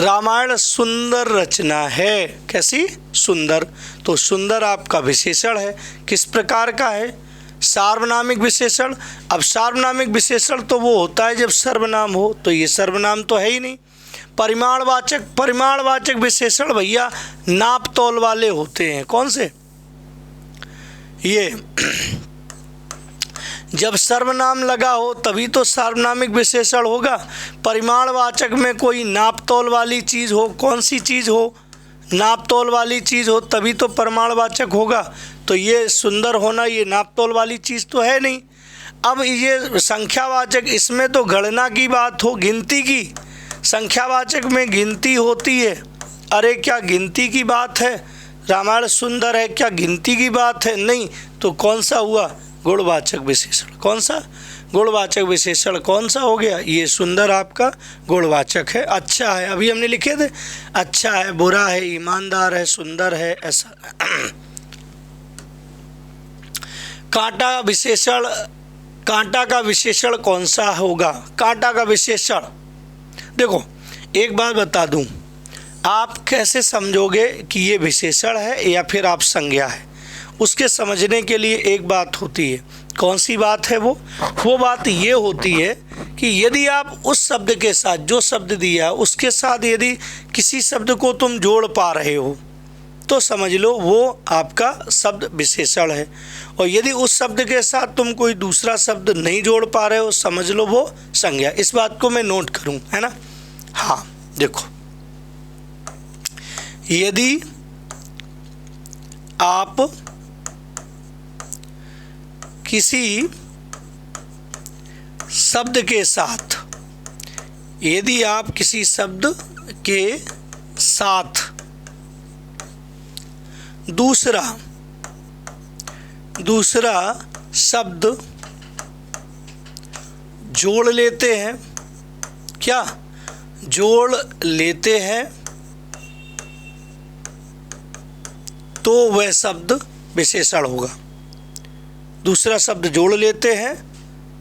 रामायण सुंदर रचना है, कैसी, सुंदर। तो सुंदर आपका विशेषण है, किस प्रकार का है, सार्वनामिक विशेषण। अब सार्वनामिक विशेषण तो वो होता है जब सर्वनाम हो, तो ये सर्वनाम तो है ही नहीं। परिमाणवाचक विशेषण भैया नाप तौल वाले होते हैं। कौन से, जब सर्वनाम लगा हो तभी तो सार्वनामिक विशेषण होगा। परिमाणवाचक में कोई नाप तोल वाली चीज़ हो, कौन सी चीज़ हो, नाप तोल वाली चीज़ हो तभी तो परिमाणवाचक होगा। तो ये सुंदर होना ये नाप तोल वाली चीज़ तो है नहीं। अब ये संख्यावाचक, इसमें तो गणना की बात हो, गिनती की। संख्यावाचक में गिनती होती है। अरे क्या गिनती की बात है? रामायण सुंदर है, क्या गिनती की बात है? नहीं। तो कौन सा हुआ? गुणवाचक विशेषण। कौन सा? गुणवाचक विशेषण कौन सा हो गया? ये सुंदर आपका गुणवाचक है। अच्छा है, अभी हमने लिखे थे, अच्छा है, बुरा है, ईमानदार है, सुंदर है, ऐसा। कांटा विशेषण, कांटा का विशेषण कौन सा होगा? कांटा का विशेषण देखो, एक बात बता दूं, आप कैसे समझोगे कि ये विशेषण है या फिर आप संज्ञा है? उसके समझने के लिए एक बात होती है। कौन सी बात है वो बात ये होती है कि यदि आप उस शब्द के साथ, जो शब्द दिया उसके साथ यदि किसी शब्द को तुम जोड़ पा रहे हो तो समझ लो वो आपका शब्द विशेषण है, और यदि उस शब्द के साथ तुम कोई दूसरा शब्द नहीं जोड़ पा रहे हो समझ लो वो संज्ञा। इस बात को मैं नोट करूं, है ना? हाँ देखो, यदि आप किसी शब्द के साथ, यदि आप किसी शब्द के साथ दूसरा शब्द जोड़ लेते हैं, क्या जोड़ लेते हैं, तो वह शब्द विशेषण होगा। दूसरा शब्द जोड़ लेते हैं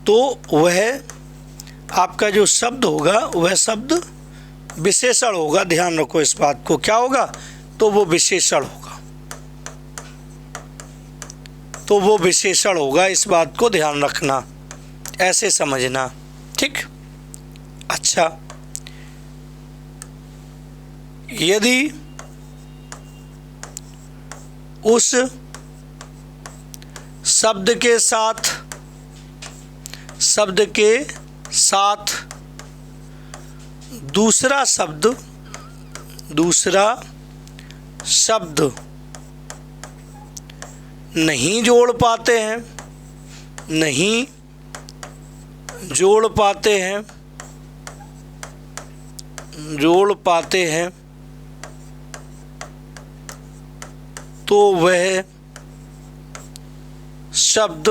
तो वह आपका जो शब्द होगा वह शब्द विशेषण होगा। ध्यान रखो इस बात को, क्या होगा? तो वो विशेषण होगा, तो वो विशेषण होगा। इस बात को ध्यान रखना, ऐसे समझना, ठीक? अच्छा, यदि उस शब्द के साथ दूसरा शब्द नहीं जोड़ पाते हैं, तो वह शब्द,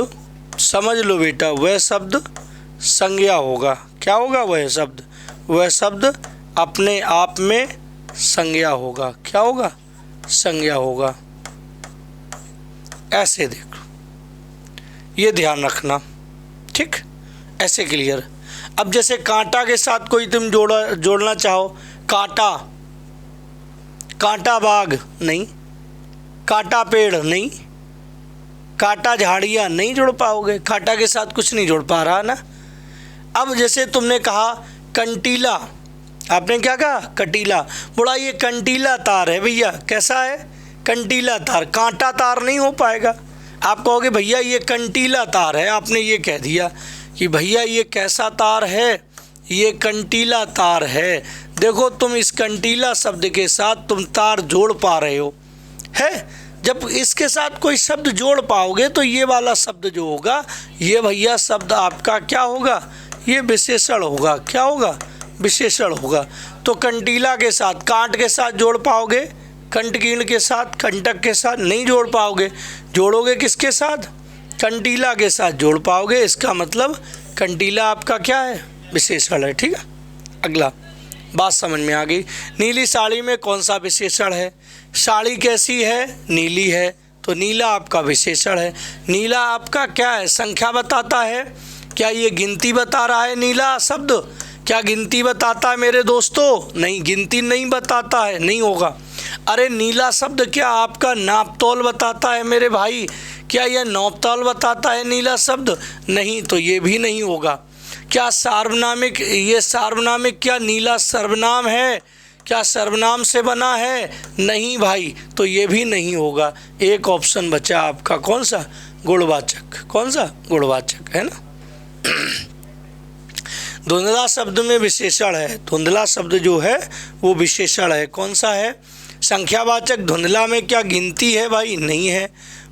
समझ लो बेटा, वह शब्द संज्ञा होगा। क्या होगा? वह शब्द अपने आप में संज्ञा होगा। क्या होगा? संज्ञा होगा। ऐसे देखो, ये ध्यान रखना, ठीक? ऐसे क्लियर। अब जैसे कांटा के साथ कोई तुम जोड़ना चाहो, कांटा बाग नहीं, कांटा पेड़ नहीं, कांटा झाड़ियाँ नहीं जोड़ पाओगे। कांटा के साथ कुछ नहीं जोड़ पा रहा ना। अब जैसे तुमने कहा कंटीला, आपने क्या कहा? कटीला। बोला ये कंटीला तार है भैया। कैसा है? कंटीला तार। कांटा तार नहीं हो पाएगा। आप कहोगे भैया ये कंटीला तार है, आपने ये कह दिया कि भैया ये कैसा तार है? ये कंटीला तार है। देखो, तुम इस कंटीला शब्द के साथ तुम तार जोड़ पा रहे हो, है? जब इसके साथ कोई शब्द जोड़ पाओगे तो ये वाला शब्द जो होगा, ये भैया शब्द आपका क्या होगा? ये विशेषण होगा। क्या होगा? विशेषण होगा। तो कंटीला के साथ, कांट के साथ जोड़ पाओगे, कंटकीर्ण के साथ, कंटक के साथ नहीं जोड़ पाओगे। जोड़ोगे किसके साथ? कंटीला के साथ जोड़ पाओगे। इसका मतलब कंटीला आपका क्या है? विशेषण है, ठीक है? अगला बात समझ में आ गई। नीली साड़ी में कौन सा विशेषण है? साड़ी कैसी है? नीली है, तो नीला आपका विशेषण है। नीला आपका क्या है? संख्या बताता है। क्या ये गिनती बता रहा है नीला शब्द? क्या गिनती बताता है मेरे दोस्तों? नहीं, गिनती नहीं बताता है, नहीं होगा। अरे नीला शब्द क्या आपका नापतोल बताता है मेरे भाई? क्या यह नापतोल बताता है नीला शब्द? नहीं, तो ये भी नहीं होगा। क्या सार्वनामिक, ये सार्वनामिक क्या नीला सर्वनाम है? क्या सर्वनाम से बना है? नहीं भाई, तो ये भी नहीं होगा। एक ऑप्शन बचा आपका, कौन सा? गुणवाचक। कौन सा? गुणवाचक, है ना। धुंधला शब्द में विशेषण है, धुंधला शब्द जो है वो विशेषण है। कौन सा है? संख्यावाचक धुंधला में क्या गिनती है भाई? नहीं है।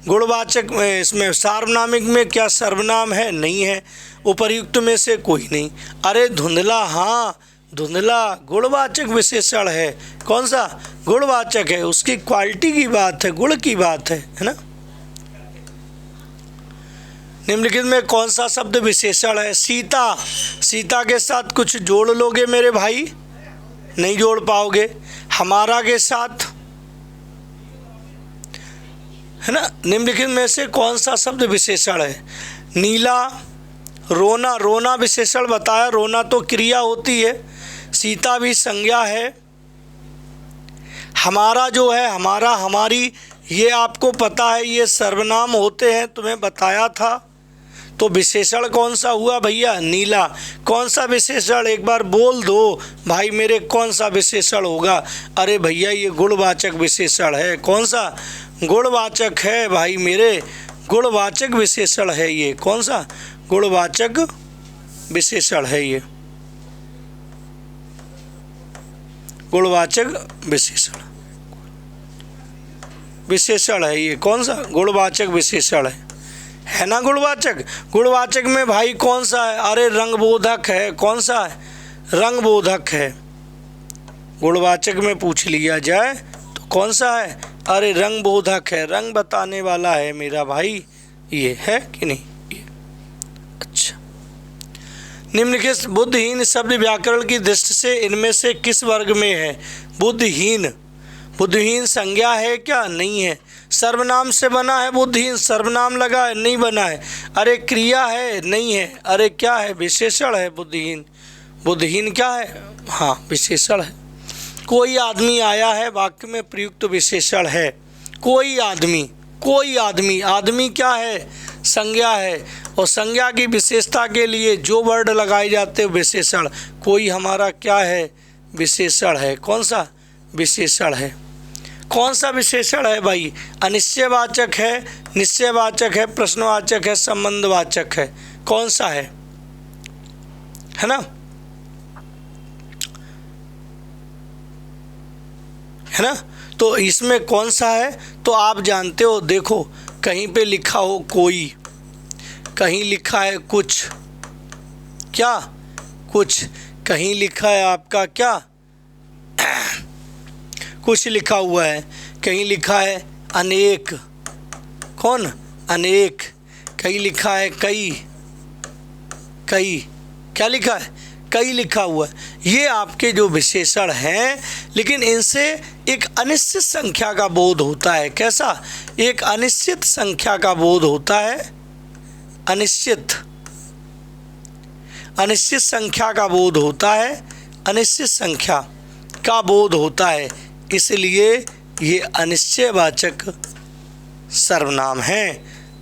गुणवाचक में, इसमें सार्वनामिक में क्या सर्वनाम है? नहीं है। उपर्युक्त में से कोई नहीं। अरे धुंधला, हाँ धुंधला गुणवाचक विशेषण है। कौन सा? गुणवाचक है, उसकी क्वालिटी की बात है, गुण की बात है ना। निम्नलिखित में कौन सा शब्द विशेषण है? सीता, सीता के साथ कुछ जोड़ लोगे मेरे भाई? नहीं जोड़ पाओगे। हमारा के साथ, है ना। निम्नलिखित में से कौन सा शब्द विशेषण है? नीला, रोना, रोना विशेषण बताया, रोना तो क्रिया होती है। सीता भी संज्ञा है। हमारा जो है, हमारा, हमारी, ये आपको पता है ये सर्वनाम होते हैं, तुम्हें बताया था। तो विशेषण कौन सा हुआ भैया? नीला। कौन सा विशेषण? एक बार बोल दो भाई मेरे, कौन सा विशेषण होगा? अरे भैया ये गुणवाचक विशेषण है। कौन सा? गुणवाचक है भाई मेरे, गुणवाचक विशेषण है ये। कौन सा? गुणवाचक विशेषण है ये, गुणवाचक विशेषण, विशेषण है ये। कौन सा? गुणवाचक विशेषण है ना। गुणवाचक, गुणवाचक में भाई कौन सा है? अरे रंगबोधक है। कौन सा है? रंगबोधक है। गुणवाचक में पूछ लिया जाए तो कौन सा है? अरे रंगबोधक है, रंग बताने वाला है मेरा भाई, ये है कि नहीं? ये अच्छा। निम्नलिखित बुद्धिहीन शब्द व्याकरण की दृष्टि से इनमें से किस वर्ग में है? बुद्धिहीन, बुद्धिहीन संज्ञा है क्या? नहीं है। सर्वनाम से बना है बुद्धिहीन? सर्वनाम लगा है? नहीं बना है। अरे क्रिया है? नहीं है। अरे क्या है? विशेषण है बुद्धिहीन। बुद्धिहीन क्या है? हाँ विशेषण है। कोई आदमी आया है, वाक्य में प्रयुक्त विशेषण है। कोई आदमी, कोई आदमी, आदमी क्या है? संज्ञा है। और संज्ञा की विशेषता के लिए जो वर्ड लगाए जाते हैं विशेषण। कोई हमारा क्या है? विशेषण है। कौन सा? विशेषण है। कौन सा विशेषण है भाई? अनिश्चयवाचक है, निश्चयवाचक है, प्रश्नवाचक है, संबंधवाचक है। कौन सा है ना? है ना। तो इसमें कौन सा है? तो आप जानते हो, देखो कहीं पे लिखा हो कोई, कहीं लिखा है कुछ, क्या कुछ, कहीं लिखा है आपका क्या कुछ लिखा हुआ है, कहीं लिखा है अनेक, कौन? अनेक। कहीं लिखा है कई, कई, क्या लिखा है? कई लिखा हुआ है। ये आपके जो विशेषण हैं, लेकिन इनसे एक अनिश्चित संख्या का बोध होता है। कैसा? एक अनिश्चित संख्या का बोध होता है। अनिश्चित, अनिश्चित संख्या का बोध होता है, अनिश्चित संख्या का बोध होता है, इसलिए ये अनिश्चयवाचक सर्वनाम है।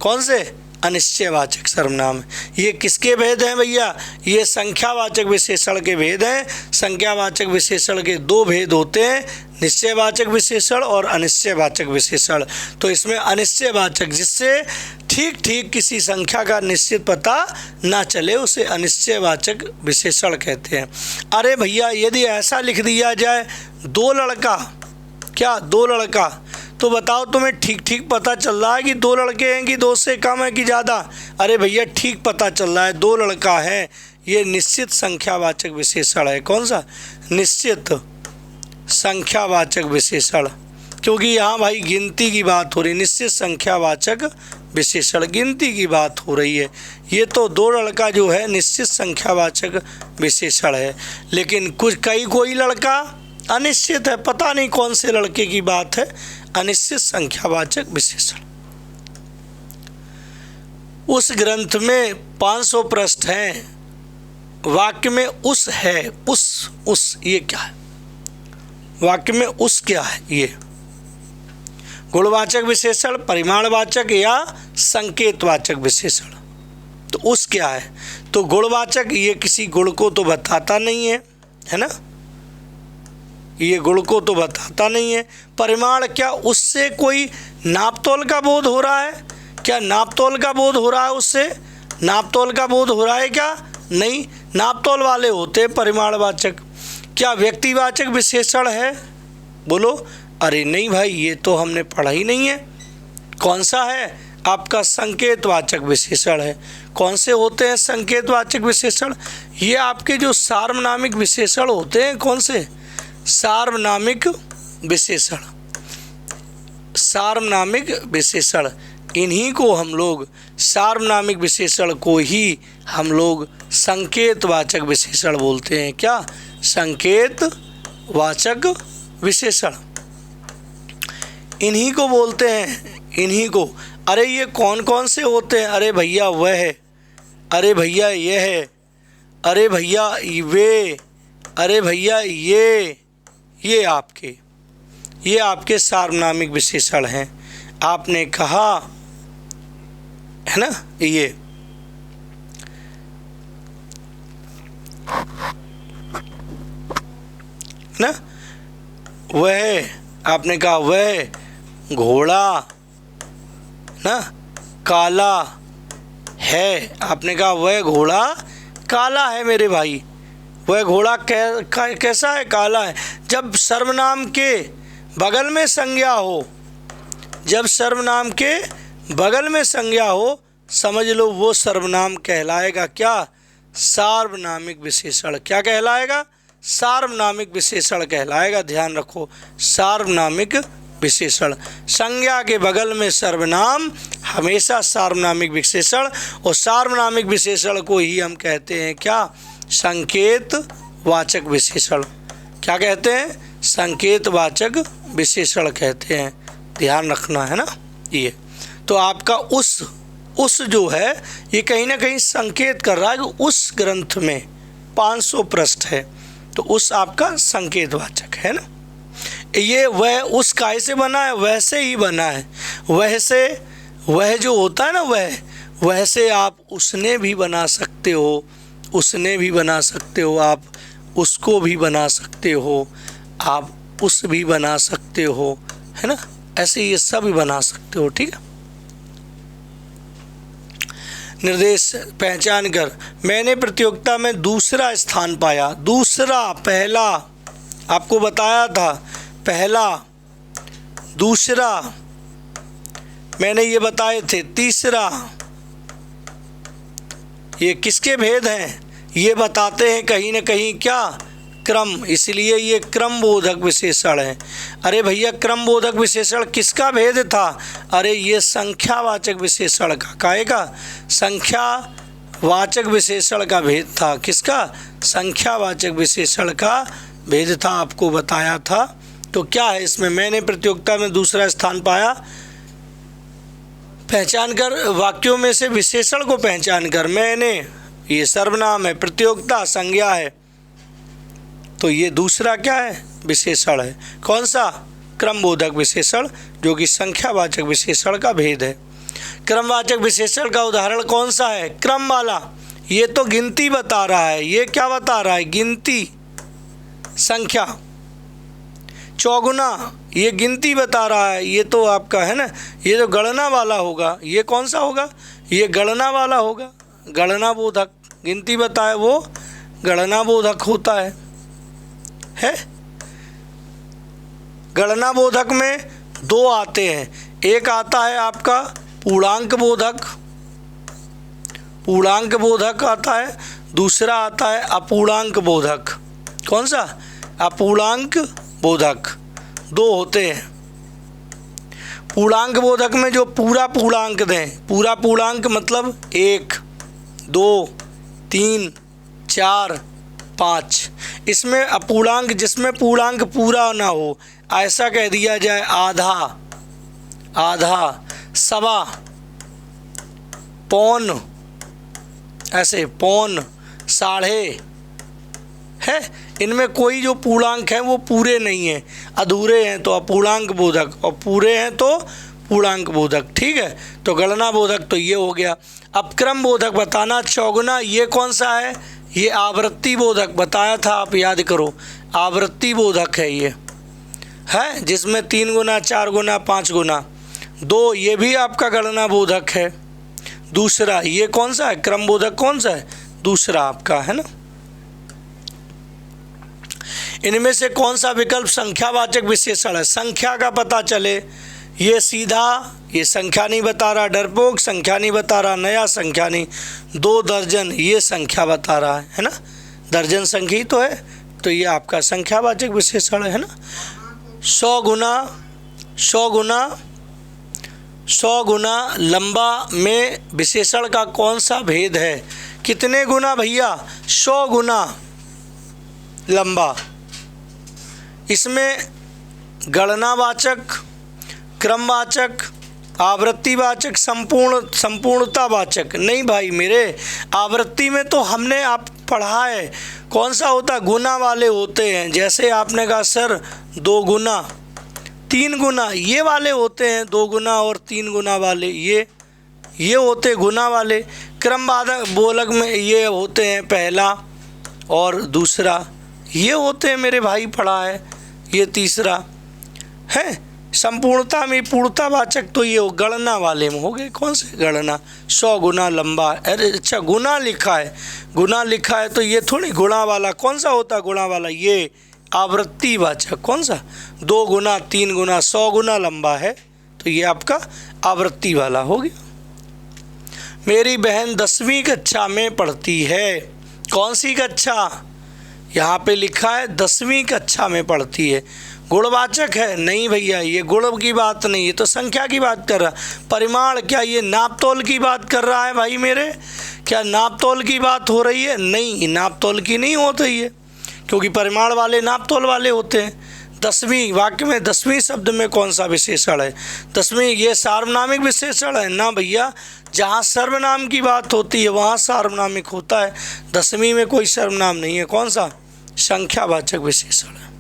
कौन से? अनिश्चयवाचक सर्वनाम। ये किसके भेद हैं भैया? ये संख्यावाचक विशेषण के भेद हैं। संख्यावाचक विशेषण के दो भेद होते हैं, निश्चयवाचक विशेषण और अनिश्चयवाचक विशेषण। तो इसमें अनिश्चयवाचक, जिससे ठीक ठीक किसी संख्या का निश्चित पता ना चले, उसे अनिश्चयवाचक विशेषण कहते हैं। अरे भैया यदि ऐसा लिख दिया जाए दो लड़का, क्या दो लड़का, तो बताओ तुम्हें ठीक ठीक पता चल रहा है कि दो लड़के हैं कि दो से कम है कि ज़्यादा? अरे भैया ठीक पता चल रहा है, दो लड़का है। ये निश्चित संख्यावाचक विशेषण है। कौन सा? निश्चित संख्यावाचक विशेषण, क्योंकि यहाँ भाई गिनती की बात हो रही है। निश्चित संख्यावाचक विशेषण, गिनती की बात हो रही है। ये तो दो लड़का जो है निश्चित संख्यावाचक विशेषण है, लेकिन कुछ कई कोई लड़का अनिश्चित है, पता नहीं कौन से लड़के की बात है, अनिश्चित संख्यावाचक विशेषण। उस ग्रंथ में 500 पृष्ठ हैं, वाक्य में उस है, उस ये क्या है? वाक्य में उस क्या है? ये गुणवाचक विशेषण, परिमाणवाचक या संकेतवाचक विशेषण। तो उस क्या है? तो गुणवाचक, ये किसी गुण को तो बताता नहीं है ना, ये गुण को तो बताता नहीं है। परिमाण क्या? उससे कोई नापतोल का बोध हो रहा है, क्या नापतोल का बोध हो रहा है उससे? नापतोल का बोध हो रहा है क्या? नहीं। नापतोल वाले होते हैं परिमाणवाचक। क्या व्यक्तिवाचक विशेषण है? बोलो। अरे नहीं भाई, ये तो हमने पढ़ा ही नहीं है। कौन सा है? आपका संकेतवाचक विशेषण है। कौन से होते हैं संकेतवाचक विशेषण? ये आपके जो सार्वनामिक विशेषण होते हैं। कौन से? सार्वनामिक विशेषण। सार्वनामिक विशेषण, इन्हीं को हम लोग, सार्वनामिक विशेषण को ही हम लोग संकेतवाचक विशेषण बोलते हैं। क्या? संकेतवाचक विशेषण, इन्हीं को बोलते हैं, इन्हीं को। अरे ये कौन कौन से होते हैं? अरे भैया वह है, अरे भैया ये है, अरे भैया वे, अरे भैया ये आपके सार्वनामिक विशेषण हैं। आपने कहा है ना, ये ना, वह, आपने कहा वह घोड़ा ना काला है। आपने कहा वह घोड़ा काला है मेरे भाई। वह घोड़ा कैसा है? काला है। जब सर्वनाम के बगल में संज्ञा हो, जब सर्वनाम के बगल में संज्ञा हो, समझ लो वो सर्वनाम कहलाएगा क्या? सार्वनामिक विशेषण। क्या कहलाएगा? सार्वनामिक विशेषण कहलाएगा। ध्यान रखो, सार्वनामिक विशेषण। संज्ञा के बगल में सर्वनाम हमेशा सार्वनामिक विशेषण, और सार्वनामिक विशेषण को ही हम कहते हैं क्या? संकेतवाचक विशेषण। क्या कहते हैं? संकेतवाचक विशेषण कहते हैं। ध्यान रखना है ना ये। तो आपका उस जो है, ये कहीं ना कहीं संकेत कर रहा है कि उस ग्रंथ में 500 पृष्ठ है, तो उस आपका संकेतवाचक है ना। ये वह उस काय से बना है? वैसे ही बना है। वह से, वह जो होता है ना, वह से आप उसने भी बना सकते हो, उसने भी बना सकते हो, आप उसको भी बना सकते हो, आप उस भी बना सकते हो, है ना। ऐसे ये सब बना सकते हो। ठीक है। निर्देश पहचान कर। मैंने प्रतियोगिता में दूसरा स्थान पाया। दूसरा, पहला आपको बताया था, पहला, दूसरा मैंने ये बताए थे, तीसरा। ये किसके भेद हैं? ये बताते हैं कहीं ना कहीं क्या? क्रम। इसलिए ये क्रम बोधक विशेषण है। अरे भैया क्रम बोधक विशेषण किसका भेद था? अरे ये संख्यावाचक विशेषण का। काहे का? संख्यावाचक विशेषण का भेद था। किसका? संख्यावाचक विशेषण का भेद था, आपको बताया था। तो क्या है इसमें? मैंने प्रतियोगिता में दूसरा स्थान पाया। पहचान कर, वाक्यों में से विशेषण को पहचान कर। मैंने, ये सर्वनाम है, प्रतियोगिता संज्ञा है, तो ये दूसरा क्या है? विशेषण है। कौन सा? क्रमबोधक विशेषण, जो कि संख्यावाचक विशेषण का भेद है। क्रमवाचक विशेषण का उदाहरण कौन सा है? क्रम वाला। ये तो गिनती बता रहा है। ये क्या बता रहा है? गिनती, संख्या। चौगुना, ये गिनती बता रहा है। ये तो आपका है ना, ये तो गणना वाला होगा। ये कौन सा होगा? ये गणना वाला होगा। गणना बोधक। गिनती बताए वो गणना बोधक होता है। गणना बोधक में दो आते हैं। एक आता है आपका पूर्णांक बोधक, पूर्णांक बोधक आता है। दूसरा आता है अपूर्णांक बोधक। कौन सा? अपूर्णांक बोधक। दो होते हैं। पूर्णांक बोधक में जो पूरा पूर्णांक दें, पूरा पूर्णांक मतलब 1, 2, 3, 4, 5। इसमें अपूर्णांक, जिसमें पूर्णांक पूरा ना हो, ऐसा कह दिया जाए आधा, आधा, सवा, पौन, ऐसे पौन, साढ़े है। इनमें कोई जो पूर्णांक है वो पूरे नहीं हैं, अधूरे हैं तो अपूर्णांक बोधक, और पूरे हैं तो पूर्णांक बोधक। ठीक है। तो गणना बोधक तो ये हो गया। अब क्रम बोधक बताना। चौगुना, ये कौन सा है? ये आवृत्ति बोधक बताया था, आप याद करो। आवृत्ति बोधक है ये, है जिसमें 3 गुना, 4 गुना, 5 गुना। 2 ये भी आपका गणना बोधक है। दूसरा ये कौन सा है, क्रम बोधक कौन सा है, दूसरा आपका है ना। इनमें से कौन सा विकल्प संख्यावाचक विशेषण है, संख्या का पता चले, ये सीधा, ये संख्या नहीं बता रहा, डरपोक संख्या नहीं बता रहा, नया संख्या नहीं, 2 दर्जन ये संख्या बता रहा है ना, दर्जन संख्या ही तो है, तो ये आपका संख्यावाचक विशेषण है ना। 100 गुना लंबा में विशेषण का कौन सा भेद है, कितने गुना भैया, 100 गुना लंबा। इसमें गणनावाचक, क्रमवाचक, आवृत्तिवाचक, संपूर्णतावाचक नहीं भाई मेरे। आवृत्ति में तो हमने आप पढ़ा है कौन सा होता, गुना वाले होते हैं। जैसे आपने कहा सर 2 गुना 3 गुना, ये वाले होते हैं 2 गुना और 3 गुना वाले, ये होते गुना वाले। क्रमवाचक बोलक में ये होते हैं पहला और दूसरा, ये होते हैं मेरे भाई, पढ़ा है, ये तीसरा है। संपूर्णता में पूर्णतावाचक तो ये गणना वाले में हो गए, कौन से गणना, 100 गुना लंबा। अरे अच्छा गुना लिखा है तो ये थोड़ी गुणा वाला, कौन सा होता गुणा वाला, ये आवृत्तिवाचक, कौन सा, 2 गुना 3 गुना 100 गुना लंबा है, तो ये आपका आवृत्ति वाला हो गया। मेरी बहन 10वीं कक्षा में पढ़ती है, कौन सी कक्षा, यहाँ पे लिखा है 10वीं कक्षा में पढ़ती है, गुणवाचक है, नहीं भैया ये गुण की बात नहीं, ये तो संख्या की बात कर रहा। परिमाण, क्या ये नापतोल की बात कर रहा है भाई मेरे, क्या नापतोल की बात हो रही है, नहीं नापतोल की नहीं होती है, क्योंकि परिमाण वाले नापतोल वाले होते हैं। 10वीं वाक्य में 10वीं शब्द में कौन सा विशेषण है, 10वीं ये सार्वनामिक विशेषण है ना भैया, जहाँ सर्वनाम की बात होती है वहाँ सार्वनामिक होता है, 10वीं में कोई सर्वनाम नहीं है, कौन सा, संख्यावाचक विशेषण है।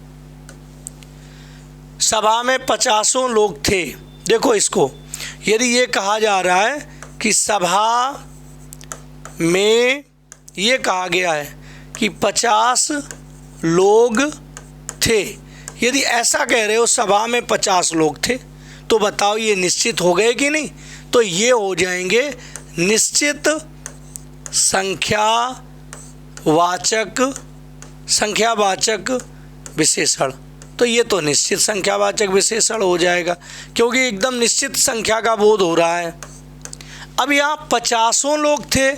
सभा में 50 लोग थे, देखो इसको, यदि ये कहा जा रहा है कि सभा में ये कहा गया है कि 50 लोग थे, यदि ऐसा कह रहे हो सभा में 50 लोग थे, तो बताओ ये निश्चित हो गए कि नहीं, तो ये हो जाएंगे निश्चित संख्यावाचक विशेषण। तो ये तो निश्चित संख्यावाचक विशेषण हो जाएगा, क्योंकि एकदम निश्चित संख्या का बोध हो रहा है। अब यहाँ 50 लोग थे,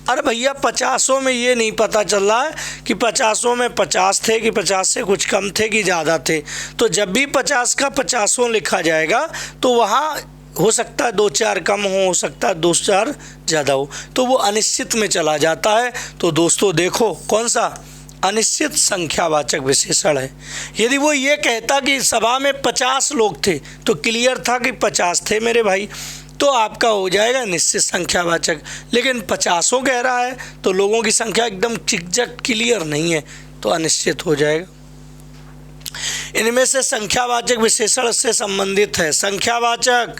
अरे भैया 50 में ये नहीं पता चल रहा है कि 50 में 50 थे कि 50 से कुछ कम थे कि ज़्यादा थे, तो जब भी 50 का 50 लिखा जाएगा तो वहाँ हो सकता है 2-4 कम हो सकता है 2-4 ज़्यादा हो, तो वो अनिश्चित में चला जाता है। तो दोस्तों देखो कौन सा, अनिश्चित संख्यावाचक विशेषण है। यदि वो ये कहता कि सभा में 50 लोग थे, तो क्लियर था कि 50 थे मेरे भाई, तो आपका हो जाएगा निश्चित संख्यावाचक। लेकिन 50 कह रहा है तो लोगों की संख्या एकदम एग्जैक्ट क्लियर नहीं है, तो अनिश्चित हो जाएगा। इनमें से संख्यावाचक विशेषण से संबंधित है। संख्यावाचक,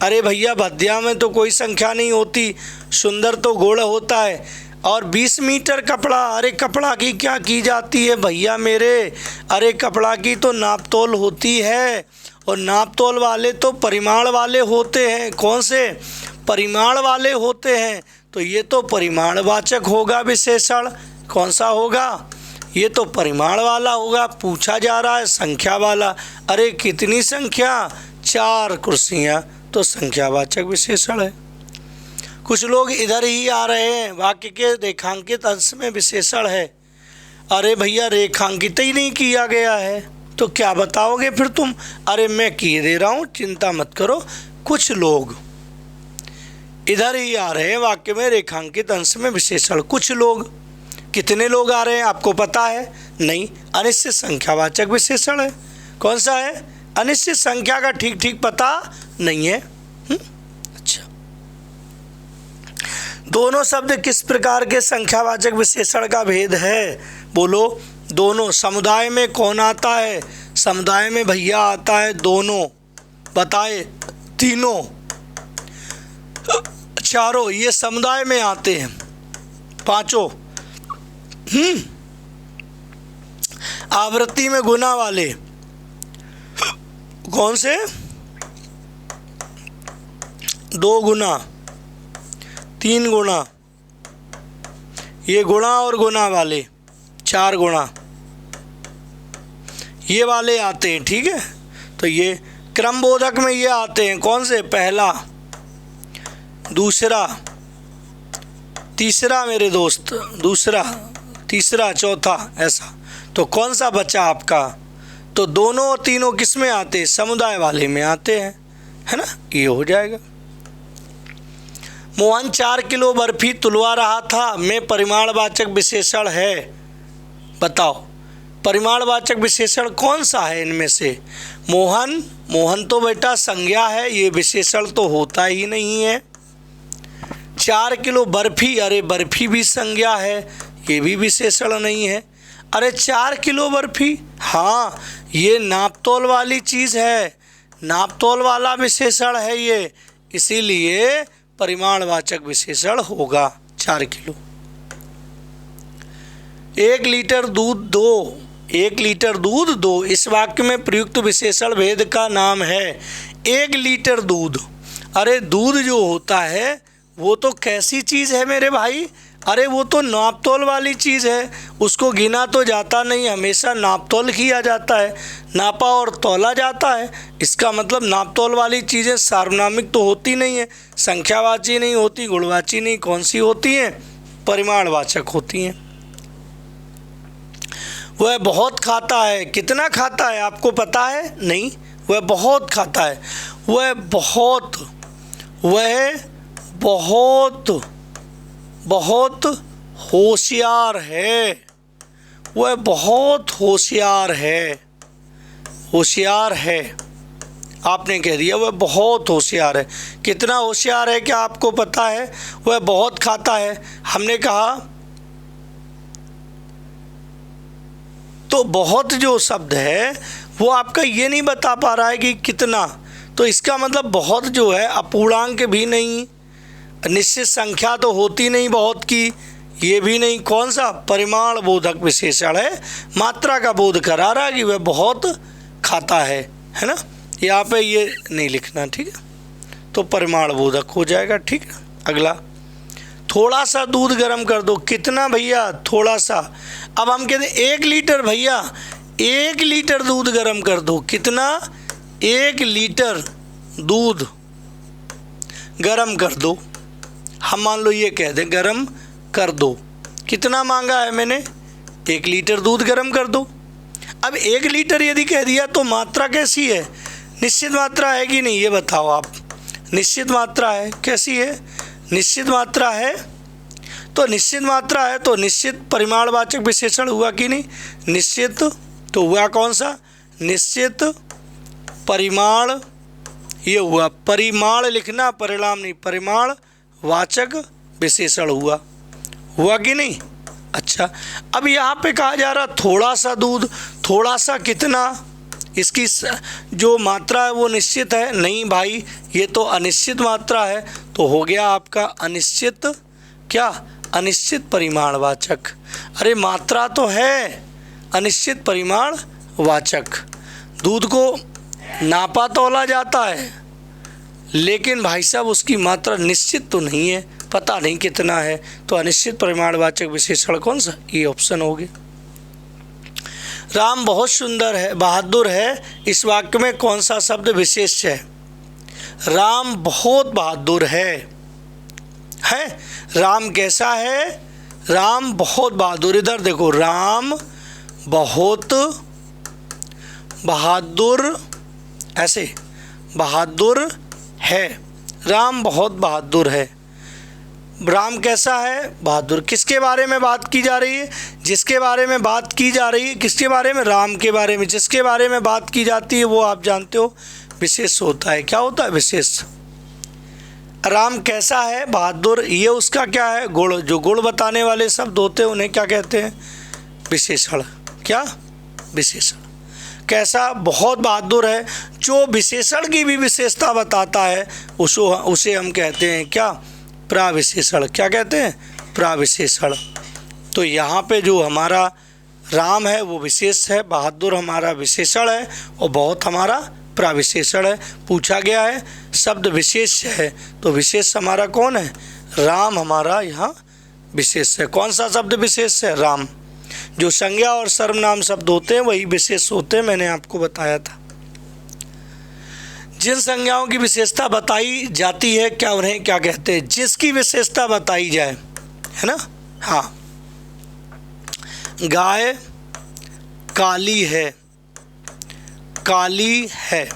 अरे भैया भद्या में तो कोई संख्या नहीं होती, सुंदर तो गुण होता है। और 20 मीटर कपड़ा, अरे कपड़ा की क्या की जाती है भैया मेरे, अरे कपड़ा की तो नापतोल होती है, और नापतोल वाले तो परिमाण वाले होते हैं, कौन से, परिमाण वाले होते हैं, तो ये तो परिमाणवाचक होगा विशेषण, कौन सा होगा, ये तो परिमाण वाला होगा। पूछा जा रहा है संख्या वाला, अरे कितनी संख्या, 4 कुर्सियाँ, तो संख्यावाचक विशेषण है। कुछ लोग इधर ही आ रहे हैं, वाक्य के रेखांकित अंश में विशेषण है, अरे भैया रेखांकित ही नहीं किया गया है, तो क्या बताओगे फिर तुम, अरे मैं किए दे रहा हूँ चिंता मत करो। कुछ लोग इधर ही आ रहे हैं, वाक्य में रेखांकित अंश में विशेषण, कुछ लोग, कितने लोग आ रहे हैं आपको पता है, नहीं, अनिश्चित संख्यावाचक विशेषण है, कौन सा है, अनिश्चित संख्या का ठीक पता नहीं है। अच्छा, दोनों शब्द किस प्रकार के संख्यावाचक विशेषण का भेद है, बोलो, दोनों। समुदाय में कौन आता है, समुदाय में भैया आता है दोनों, बताए, तीनों, चारों, ये समुदाय में आते हैं, पांचों। आवृत्ति में गुना वाले कौन से, 2 गुना, 3 गुना, ये गुणा और गुना वाले 4 गुणा, ये वाले आते हैं। ठीक है, तो ये क्रमबोधक में ये आते हैं। कौन से? पहला, दूसरा, तीसरा मेरे दोस्त, दूसरा, तीसरा, चौथा, ऐसा। तो कौन सा बचा आपका? तो दोनों और तीनों किस में आते हैं? समुदाय वाले में आते हैं, है ना। ये हो जाएगा। मोहन 4 किलो बर्फी तुलवा रहा था में परिमाणवाचक विशेषण है, बताओ परिमाणवाचक विशेषण कौन सा है इनमें से? मोहन, मोहन तो बेटा संज्ञा है, ये विशेषण तो होता ही नहीं है। 4 किलो बर्फी, अरे बर्फी भी संज्ञा है, ये भी विशेषण नहीं है। अरे 4 किलो बर्फी, हाँ ये नापतोल वाली चीज़ है, नापतोल वाला विशेषण है ये, इसीलिए परिमाणवाचक विशेषण होगा 4 किलो। 1 लीटर दूध दो, 1 लीटर दूध दो, इस वाक्य में प्रयुक्त विशेषण भेद का नाम है। 1 लीटर दूध, अरे दूध जो होता है वो तो कैसी चीज़ है मेरे भाई? अरे वो तो नापतोल वाली चीज़ है, उसको गिना तो जाता नहीं, हमेशा नापतोल किया जाता है, नापा और तौला जाता है। इसका मतलब नापतोल वाली चीज़ें सार्वनामिक तो होती नहीं है, संख्यावाची नहीं होती, गुणवाची नहीं, कौन सी होती हैं? परिमाणवाचक होती हैं। वह बहुत खाता है, कितना खाता है आपको पता है? नहीं, वह बहुत खाता है, वह बहुत, वह बहुत बहुत होशियार है, वह बहुत होशियार है, होशियार है, आपने कह दिया वह बहुत होशियार है। कितना होशियार है क्या आपको पता है? वह बहुत खाता है, हमने कहा तो बहुत जो शब्द है वो आपका ये नहीं बता पा रहा है कि कितना, तो इसका मतलब बहुत जो है अपूर्णांक भी नहीं, निश्चित संख्या तो होती नहीं बहुत की, ये भी नहीं, कौन सा? परिमाण बोधक विशेषण है, मात्रा का बोध करा रहा है कि वह बहुत खाता है ना। यहाँ पे ये नहीं लिखना, ठीक है, तो परिमाण बोधक हो जाएगा। ठीक है, अगला, थोड़ा सा दूध गर्म कर दो, कितना भैया? थोड़ा सा। अब हम कहते हैं 1 लीटर भैया, 1 लीटर दूध गर्म कर दो, कितना? 1 लीटर दूध गर्म कर दो। हम मान लो ये कह दें गर्म कर दो, कितना मांगा है मैंने? 1 लीटर दूध गर्म कर दो। अब 1 लीटर यदि कह दिया तो मात्रा कैसी है? निश्चित मात्रा है कि नहीं, ये बताओ आप। निश्चित मात्रा है, कैसी है? निश्चित मात्रा है, तो निश्चित मात्रा है तो निश्चित परिमाणवाचक विशेषण हुआ कि नहीं? निश्चित तो हुआ कौन सा? निश्चित परिमाण, ये हुआ परिमाण लिखना, परिणाम नहीं, परिमाण वाचक विशेषण हुआ, हुआ कि नहीं? अच्छा, अब यहाँ पे कहा जा रहा थोड़ा सा दूध, थोड़ा सा कितना? इसकी जो मात्रा है वो निश्चित है? नहीं भाई, ये तो अनिश्चित मात्रा है, तो हो गया आपका अनिश्चित, क्या? अनिश्चित परिमाणवाचक। अरे मात्रा तो है, अनिश्चित परिमाणवाचक। दूध को नापा तौला जाता है, लेकिन भाई साहब उसकी मात्रा निश्चित तो नहीं है, पता नहीं कितना है, तो अनिश्चित परिमाणवाचक विशेषण कौन सा? ये ऑप्शन हो गया। राम बहुत सुंदर है, बहादुर है, इस वाक्य में कौन सा शब्द विशेष है? राम बहुत बहादुर है। राम कैसा है? राम बहुत बहादुर। इधर देखो, राम बहुत बहादुर, ऐसे बहादुर है, राम बहुत बहादुर है। राम कैसा है? बहादुर। किसके बारे में बात की जा रही है? जिसके बारे में बात की जा रही है, किसके बारे में? राम के बारे में। जिसके बारे में बात की जाती है वो आप जानते हो विशेष होता है। क्या होता है? विशेष। राम कैसा है? बहादुर। ये उसका क्या है? गुण। जो गुण बताने वाले शब्द होते हैं उन्हें क्या कहते हैं? विशेषण। क्या? विशेषण। कैसा? बहुत बहादुर है। जो विशेषण की भी विशेषता बताता है उसे हम कहते हैं क्या? प्राविशेषण। क्या कहते हैं? प्राविशेषण। तो यहाँ पे जो हमारा राम है वो विशेष है, बहादुर हमारा विशेषण है और बहुत हमारा प्रविशेषण है। पूछा गया है शब्द विशेष है, तो विशेष हमारा कौन है? राम हमारा यहाँ विशेष है। कौन सा शब्द विशेष है? राम। जो संज्ञा और सर्वनाम शब्द होते हैं वही विशेष होते हैं, मैंने आपको बताया था। जिन संज्ञाओं की विशेषता बताई जाती है क्या उन्हें क्या कहते हैं? जिसकी विशेषता बताई जाए, है ना। हाँ, गाय काली है, काली है।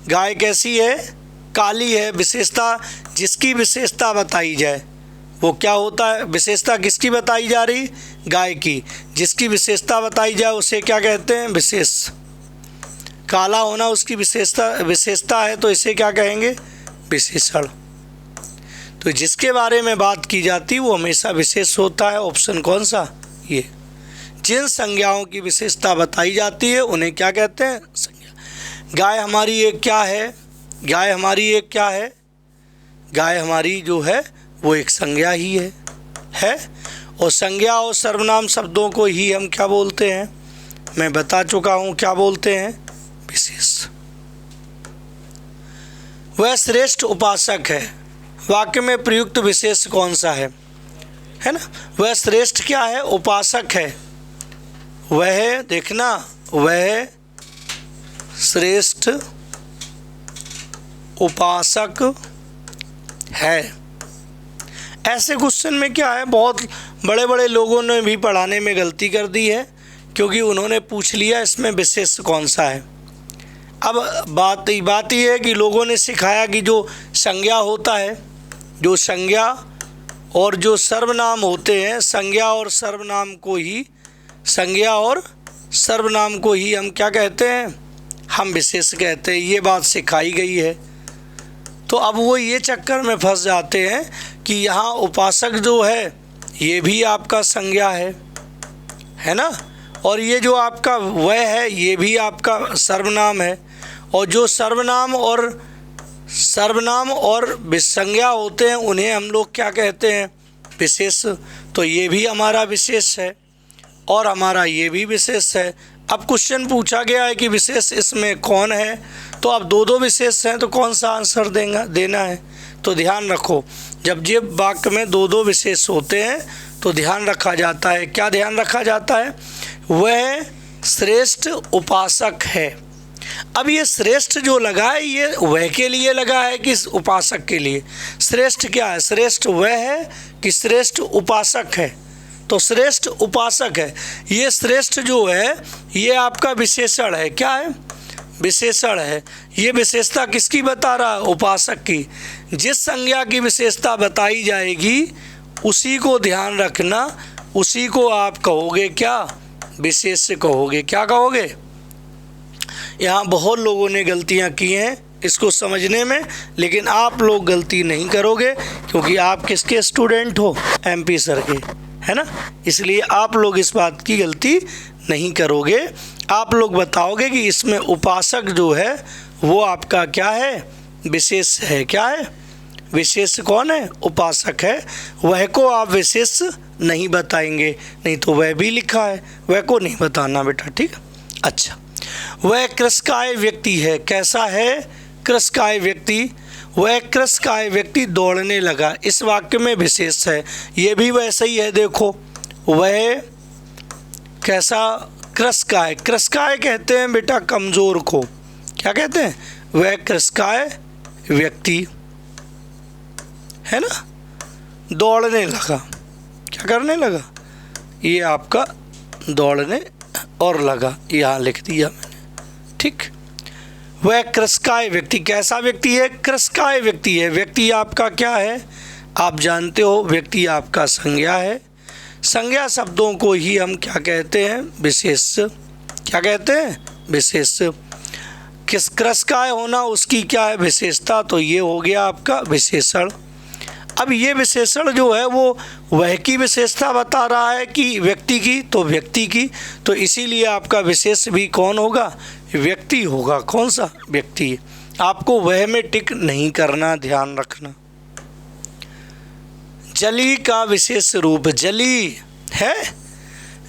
गाय कैसी है? काली है। विशेषता, जिसकी विशेषता बताई जाए वो क्या होता है? विशेषता किसकी बताई जा रही? गाय की। जिसकी विशेषता बताई जाए उसे क्या कहते हैं? विशेष। काला होना उसकी विशेषता है, तो इसे क्या कहेंगे? विशेषण। तो जिसके बारे में बात की जाती वो हमेशा विशेष होता है। ऑप्शन कौन सा? ये। जिन संज्ञाओं की विशेषता बताई जाती है उन्हें क्या कहते हैं? संज्ञा। गाय हमारी एक क्या है? गाय हमारी एक क्या है? गाय हमारी जो है वो एक संज्ञा ही है। और संज्ञा और सर्वनाम शब्दों को ही हम क्या बोलते हैं? मैं बता चुका हूँ, क्या बोलते हैं? विशेष। वह श्रेष्ठ उपासक है। वाक्य में प्रयुक्त विशेष कौन सा है ना? वह श्रेष्ठ क्या है? उपासक है। वह, देखना, वह श्रेष्ठ उपासक है। ऐसे क्वेश्चन में क्या है, बहुत बड़े बड़े लोगों ने भी पढ़ाने में गलती कर दी है, क्योंकि उन्होंने पूछ लिया इसमें विशेष कौन सा है। अब बात ये है कि लोगों ने सिखाया कि जो संज्ञा होता है, जो संज्ञा और जो सर्वनाम होते हैं, संज्ञा और सर्वनाम को ही हम क्या कहते हैं? हम विशेष कहते हैं। ये बात सिखाई गई है। तो अब वो ये चक्कर में फंस जाते हैं कि यहाँ उपासक जो है ये भी आपका संज्ञा है ना, और ये जो आपका वह है ये भी आपका सर्वनाम है, और जो सर्वनाम और विसंज्ञा होते हैं उन्हें हम लोग क्या कहते हैं? विशेष। तो ये भी हमारा विशेष है और हमारा ये भी विशेष है। अब क्वेश्चन पूछा गया है कि विशेष इसमें कौन है, तो अब दो विशेष हैं, तो कौन सा आंसर देना है? तो ध्यान रखो, जब ये वाक्य में दो विशेष होते हैं तो ध्यान रखा जाता है। क्या ध्यान रखा जाता है? वह श्रेष्ठ उपासक है। अब ये श्रेष्ठ जो लगा है ये वह के लिए लगा है कि उपासक के लिए? श्रेष्ठ क्या है? श्रेष्ठ वह है कि श्रेष्ठ उपासक है? तो श्रेष्ठ उपासक है। ये श्रेष्ठ जो है ये आपका विशेषण है। क्या है? विशेषण है। ये विशेषता किसकी बता रहा है? उपासक की। जिस संज्ञा की विशेषता बताई जाएगी उसी को ध्यान रखना, उसी को आप कहोगे क्या? विशेष कहोगे। क्या कहोगे? यहाँ बहुत लोगों ने गलतियाँ की हैं इसको समझने में, लेकिन आप लोग गलती नहीं करोगे क्योंकि आप किसके स्टूडेंट हो? MP सर के, है ना। इसलिए आप लोग इस बात की गलती नहीं करोगे। आप लोग बताओगे कि इसमें उपासक जो है वो आपका क्या है? विशेष है। क्या है? विशेष कौन है? उपासक है। वह को आप विशेष नहीं बताएंगे, नहीं तो वह भी लिखा है, वह को नहीं बताना बेटा, ठीक। अच्छा, वह कृशकाय व्यक्ति है। कैसा है? कृशकाय व्यक्ति। वह कृशकाय व्यक्ति दौड़ने लगा। इस वाक्य में विशेष है, ये भी वैसा ही है। देखो, वह कैसा? कृशकाय। कृशकाय कहते हैं बेटा कमज़ोर को। क्या कहते हैं? वह कृशकाय व्यक्ति है ना, दौड़ने लगा। क्या करने लगा? ये आपका दौड़ने और लगा, यहाँ लिख दिया मैंने, ठीक। वह कृशकाय व्यक्ति। कैसा व्यक्ति है? कृशकाय व्यक्ति है। व्यक्ति आपका क्या है? आप जानते हो व्यक्ति आपका संज्ञा है। संज्ञा शब्दों को ही हम क्या कहते हैं? विशेष। क्या कहते हैं? विशेष। किस कृशकाय होना उसकी क्या है? विशेषता। तो ये हो गया आपका विशेषण। अब ये विशेषण जो है वो वह की विशेषता बता रहा है कि व्यक्ति की? तो व्यक्ति की। तो इसीलिए आपका विशेष भी कौन होगा? व्यक्ति होगा। कौन सा? व्यक्ति। आपको वह में टिक नहीं करना, ध्यान रखना। जली का विशेष रूप। जली है,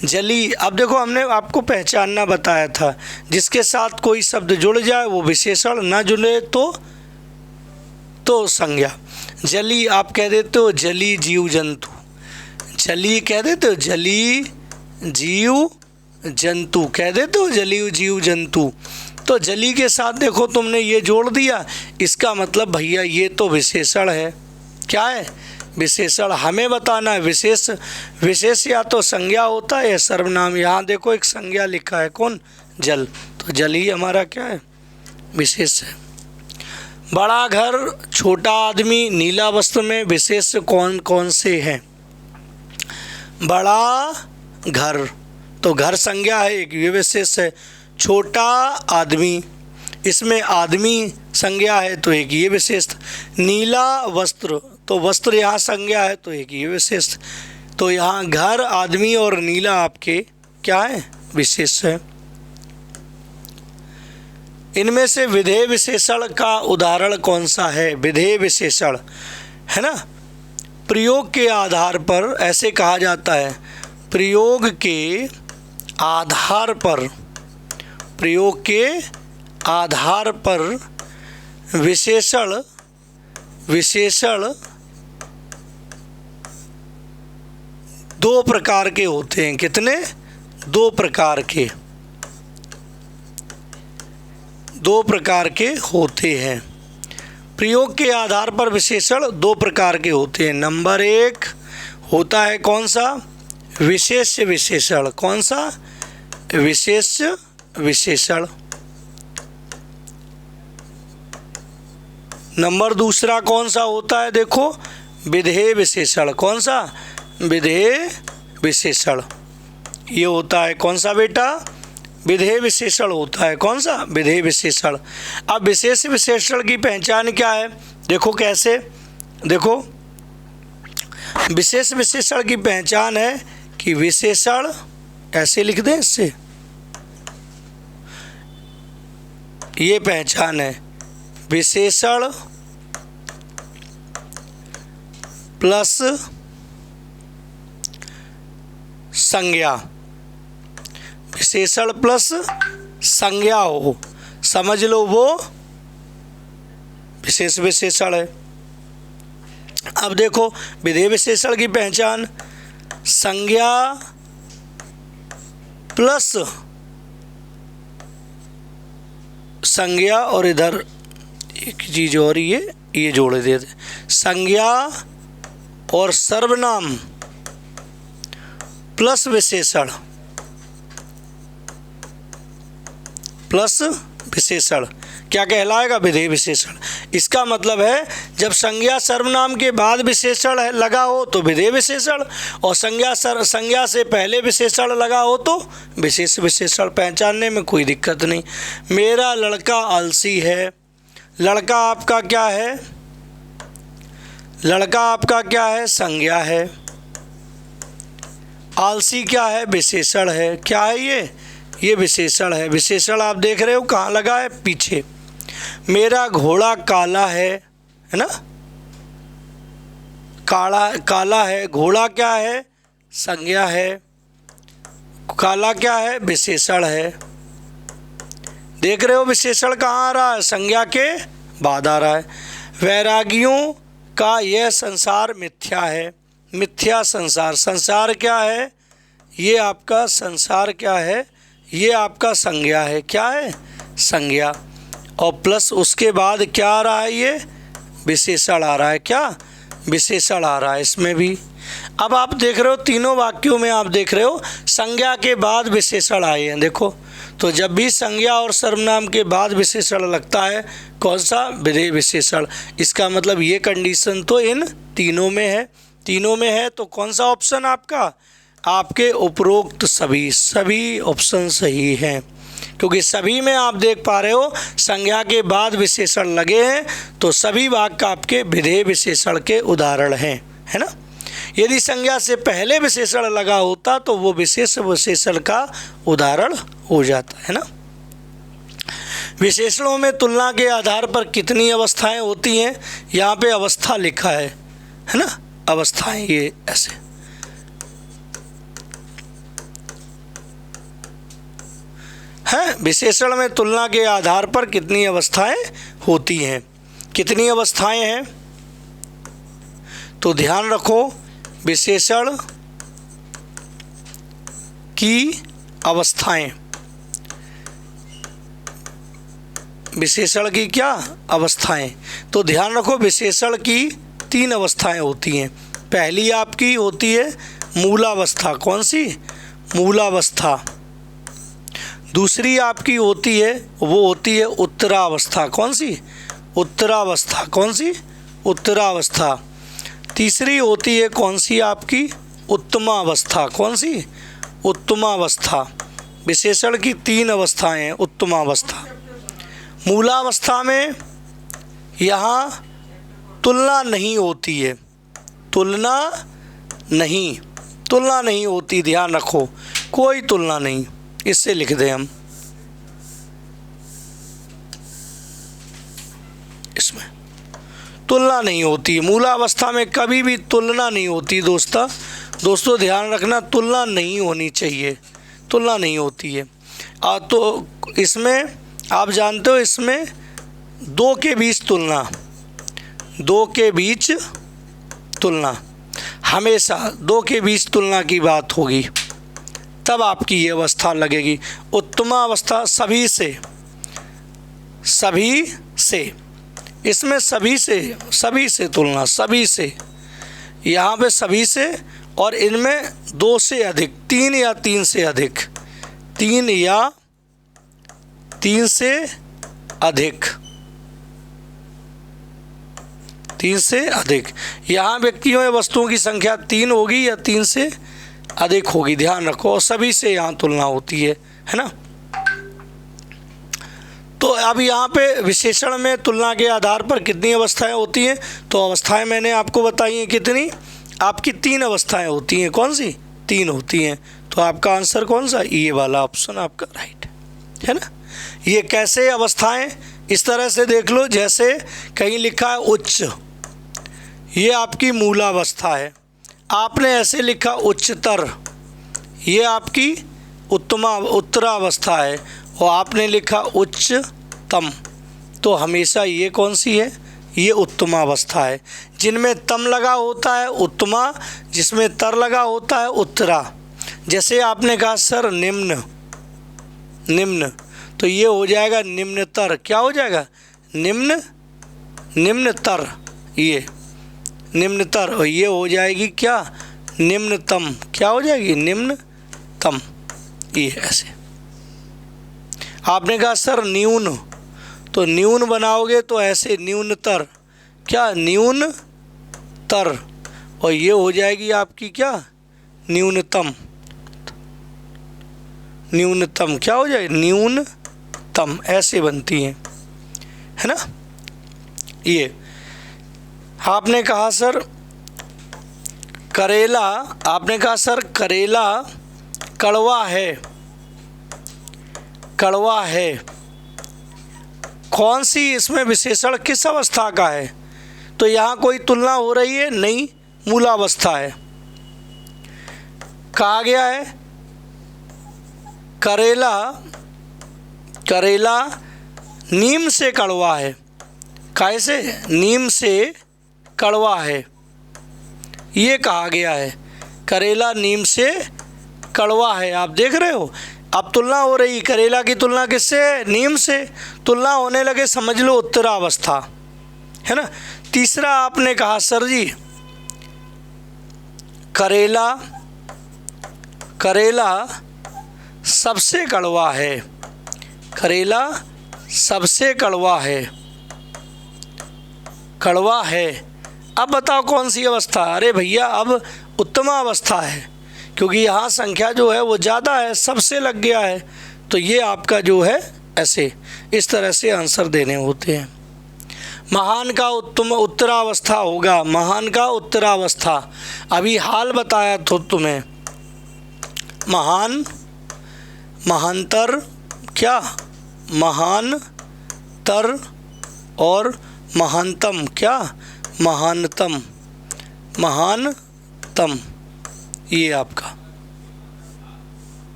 जली। अब देखो हमने आपको पहचानना बताया था, जिसके साथ कोई शब्द जुड़ जाए वो विशेषण, ना जुड़े तो संज्ञा। जली आप कह देते हो जली जीव जंतु, जली कह देते हो जली जीव जंतु, कह देते हो जली जीव जंतु। तो जली के साथ देखो तुमने ये जोड़ दिया, इसका मतलब भैया ये तो विशेषण है। क्या है? विशेषण। हमें बताना है विशेष या तो संज्ञा होता है या सर्वनाम। यहाँ देखो एक संज्ञा लिखा है, कौन? जल। तो जल ही हमारा क्या है? विशेष है। बड़ा घर, छोटा आदमी, नीला वस्त्र में विशेष कौन कौन से हैं? बड़ा घर, तो घर संज्ञा है एक, ये विशेष है। छोटा आदमी, इसमें आदमी संज्ञा है तो एक ये विशेष। नीला वस्त्र, तो वस्त्र यहाँ संज्ञा है तो एक ये विशेष। तो यहाँ घर, आदमी और नीला आपके क्या है? विशेष है। इनमें से विधेय विशेषण का उदाहरण कौन सा है? विधेय विशेषण है ना, प्रयोग के आधार पर ऐसे कहा जाता है, प्रयोग के आधार पर, प्रयोग के आधार पर विशेषण दो प्रकार के होते हैं। कितने? दो प्रकार के, दो प्रकार के होते हैं। प्रयोग के आधार पर विशेषण दो प्रकार के होते हैं। नंबर एक होता है कौन सा? विशेष विशेषण। कौन सा? विशेष विशेषण। नंबर दूसरा कौन सा होता है? देखो, विधेय विशेषण। कौन सा? विधेय विशेषण। ये होता है कौन सा बेटा? विधेय विशेषण होता है। कौन सा? विधेय विशेषण। अब विशेष विशेषण की पहचान क्या है? देखो कैसे, देखो विशेष विशेषण की पहचान है कि विशेषण ऐसे लिख दें, इससे ये पहचान है, विशेषण प्लस संज्ञा, विशेषण प्लस संज्ञा हो, समझ लो वो विशेष विशेषण है। अब देखो विधेय विशेषण की पहचान, संज्ञा प्लस संज्ञा, और इधर एक चीज और ये जोड़ देते, संज्ञा और सर्वनाम प्लस विशेषण, प्लस विशेषण क्या कहलाएगा? विधेय विशेषण। इसका मतलब है जब संज्ञा सर्वनाम के बाद विशेषण लगा हो तो विधेय विशेषण, और संज्ञा से पहले विशेषण लगा हो तो विशेष विशेषण। पहचानने में कोई दिक्कत नहीं। मेरा लड़का आलसी है, लड़का आपका क्या है? लड़का आपका क्या है? संज्ञा है। आलसी क्या है? विशेषण है। क्या है ये विशेषण है। विशेषण आप देख रहे हो कहाँ लगा है? पीछे। मेरा घोड़ा काला है ना, काला है। घोड़ा क्या है? संज्ञा है। काला क्या है? विशेषण है। देख रहे हो विशेषण कहाँ आ रहा है? संज्ञा के बाद आ रहा है। वैरागियों का यह संसार मिथ्या है। मिथ्या संसार, संसार क्या है? ये आपका संसार क्या है? ये आपका संज्ञा है। क्या है? संज्ञा। और प्लस उसके बाद क्या आ रहा है? ये विशेषण आ रहा है। क्या? विशेषण आ रहा है इसमें भी। अब आप देख रहे हो तीनों वाक्यों में आप देख रहे हो संज्ञा के बाद विशेषण आए हैं। देखो, तो जब भी संज्ञा और सर्वनाम के बाद विशेषण लगता है, कौन सा? विधेय विशेषण। इसका मतलब ये कंडीशन तो इन तीनों में है। तीनों में है तो कौन सा ऑप्शन आपका? आपके उपरोक्त सभी ऑप्शन सही हैं, क्योंकि सभी में आप देख पा रहे हो संज्ञा के बाद विशेषण लगे हैं, तो सभी वाक्य आपके विधेय विशेषण के उदाहरण हैं, है ना। यदि संज्ञा से पहले विशेषण लगा होता तो वो विशेष विशेषण का उदाहरण हो जाता है ना। विशेषणों में तुलना के आधार पर कितनी अवस्थाएं होती हैं? यहाँ पे अवस्था लिखा है ना, अवस्थाएं ये ऐसे। है। विशेषण में तुलना के आधार पर कितनी अवस्थाएं होती हैं? कितनी अवस्थाएं हैं? तो ध्यान रखो, विशेषण की अवस्थाएं, विशेषण की क्या अवस्थाएं? तो ध्यान रखो, विशेषण की 3 अवस्थाएं होती हैं। पहली आपकी होती है मूलावस्था। कौन सी? मूलावस्था। दूसरी आपकी होती है, वो होती है उत्तरावस्था। कौन सी? उत्तरावस्था। कौन सी? उत्तरावस्था। तीसरी होती है कौन सी आपकी? उत्तमावस्था। कौन सी? उत्तमावस्था। विशेषण की 3 अवस्थाएं हैं। उत्तमावस्था, मूलावस्था में यहाँ तुलना नहीं होती है, तुलना नहीं होती। ध्यान रखो, कोई तुलना नहीं। इससे लिख दें हम, इसमें तुलना नहीं होती। मूलावस्था में कभी भी तुलना नहीं होती। दोस्तों ध्यान रखना, तुलना नहीं होनी चाहिए, तुलना नहीं होती है। तो इसमें आप जानते हो, इसमें 2 के बीच तुलना, 2 के बीच तुलना, हमेशा 2 के बीच तुलना की बात होगी, तब आपकी ये अवस्था लगेगी। उत्तमावस्था सभी से, इसमें सभी से तुलना, सभी से, यहाँ पे सभी से, और इनमें 2 से अधिक, 3 या 3 से अधिक, 3 या 3 से अधिक, 3 से अधिक। यहाँ व्यक्तियों या वस्तुओं की संख्या 3 होगी या 3 से अधिक होगी। ध्यान रखो, और सभी से यहाँ तुलना होती है ना। तो अब यहाँ पे विशेषण में तुलना के आधार पर कितनी अवस्थाएं होती हैं? तो अवस्थाएं मैंने आपको बताई हैं कितनी? आपकी 3 अवस्थाएं होती हैं। कौन सी? 3 होती हैं। तो आपका आंसर कौन सा? ये वाला ऑप्शन आपका राइट है ना। ये कैसे अवस्थाएं? इस तरह से देख लो, जैसे कहीं लिखा है उच्च, ये आपकी मूलावस्था है। आपने ऐसे लिखा उच्चतर, ये आपकी उत्तरावस्था है, और आपने लिखा उच्चतम, तो हमेशा ये कौन सी है? ये उत्तमावस्था है। जिनमें तम लगा होता है उत्तमा, जिसमें तर लगा होता है उत्तरा। जैसे आपने कहा सर निम्न, तो ये हो जाएगा निम्नतर। क्या हो जाएगा? निम्नतर, ये निम्नतर, और ये हो जाएगी क्या? निम्नतम। क्या हो जाएगी? निम्नतम। ये ऐसे। आपने कहा सर न्यून, तो न्यून बनाओगे तो ऐसे न्यूनतर। क्या? न्यूनतर, और ये हो जाएगी आपकी क्या? न्यूनतम। क्या हो जाए? न्यूनतम। ऐसे बनती है ना। ये आपने कहा सर करेला, आपने कहा सर करेला कड़वा है, कौन सी इसमें विशेषण किस अवस्था का है? तो यहाँ कोई तुलना हो रही है नहीं, मूलावस्था है। कहा गया है करेला नीम से कड़वा है। कैसे? नीम से कड़वा है, ये कहा गया है। करेला नीम से कड़वा है। आप देख रहे हो, अब तुलना हो रही, करेला की तुलना किससे है? नीम से। तुलना होने लगे, समझ लो उत्तरावस्था है ना। तीसरा आपने कहा सर जी करेला सबसे कड़वा है, करेला सबसे कड़वा है। अब बताओ कौन सी अवस्था? अरे भैया अब उत्तमावस्था है, क्योंकि यहाँ संख्या जो है वो ज़्यादा है, सबसे लग गया है। तो ये आपका जो है ऐसे इस तरह से आंसर देने होते हैं। महान का उत्तरावस्था होगा, महान का उत्तरावस्था। अभी हाल बताया तो तुम्हें, महान, महानतर, क्या? महानतर, और महानतम, क्या? महानतम, महानतम। ये आपका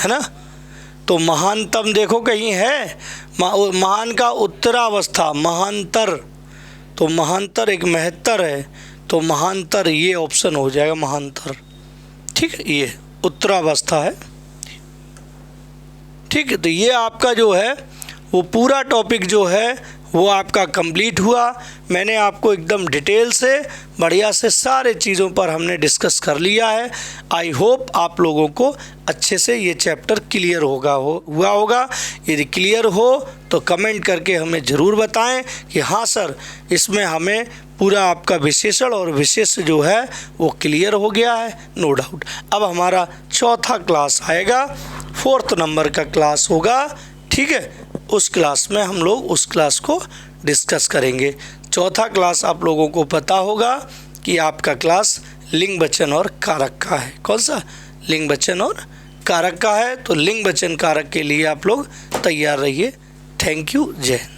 है ना। तो महानतम देखो कहीं है, महान का उत्तरावस्था महांतर, तो महांतर एक महत्तर है, तो महांतर ये ऑप्शन हो जाएगा महांतर। ठीक है, ये उत्तरावस्था है। ठीक है, तो ये आपका जो है वो पूरा टॉपिक जो है वो आपका कंप्लीट हुआ। मैंने आपको एकदम डिटेल से बढ़िया से सारे चीज़ों पर हमने डिस्कस कर लिया है। आई होप आप लोगों को अच्छे से ये चैप्टर क्लियर हुआ होगा। यदि क्लियर हो तो कमेंट करके हमें ज़रूर बताएं कि हाँ सर, इसमें हमें पूरा आपका विशेषण और विशेष जो है वो क्लियर हो गया है। No doubt. अब हमारा चौथा क्लास आएगा, 4th नंबर का क्लास होगा। ठीक है, उस क्लास में हम लोग उस क्लास को डिस्कस करेंगे। चौथा क्लास आप लोगों को पता होगा कि आपका क्लास लिंग वचन और कारक का है। कौन सा? लिंग वचन और कारक का है। तो लिंग वचन कारक के लिए आप लोग तैयार रहिए। Thank you. जय हिंद।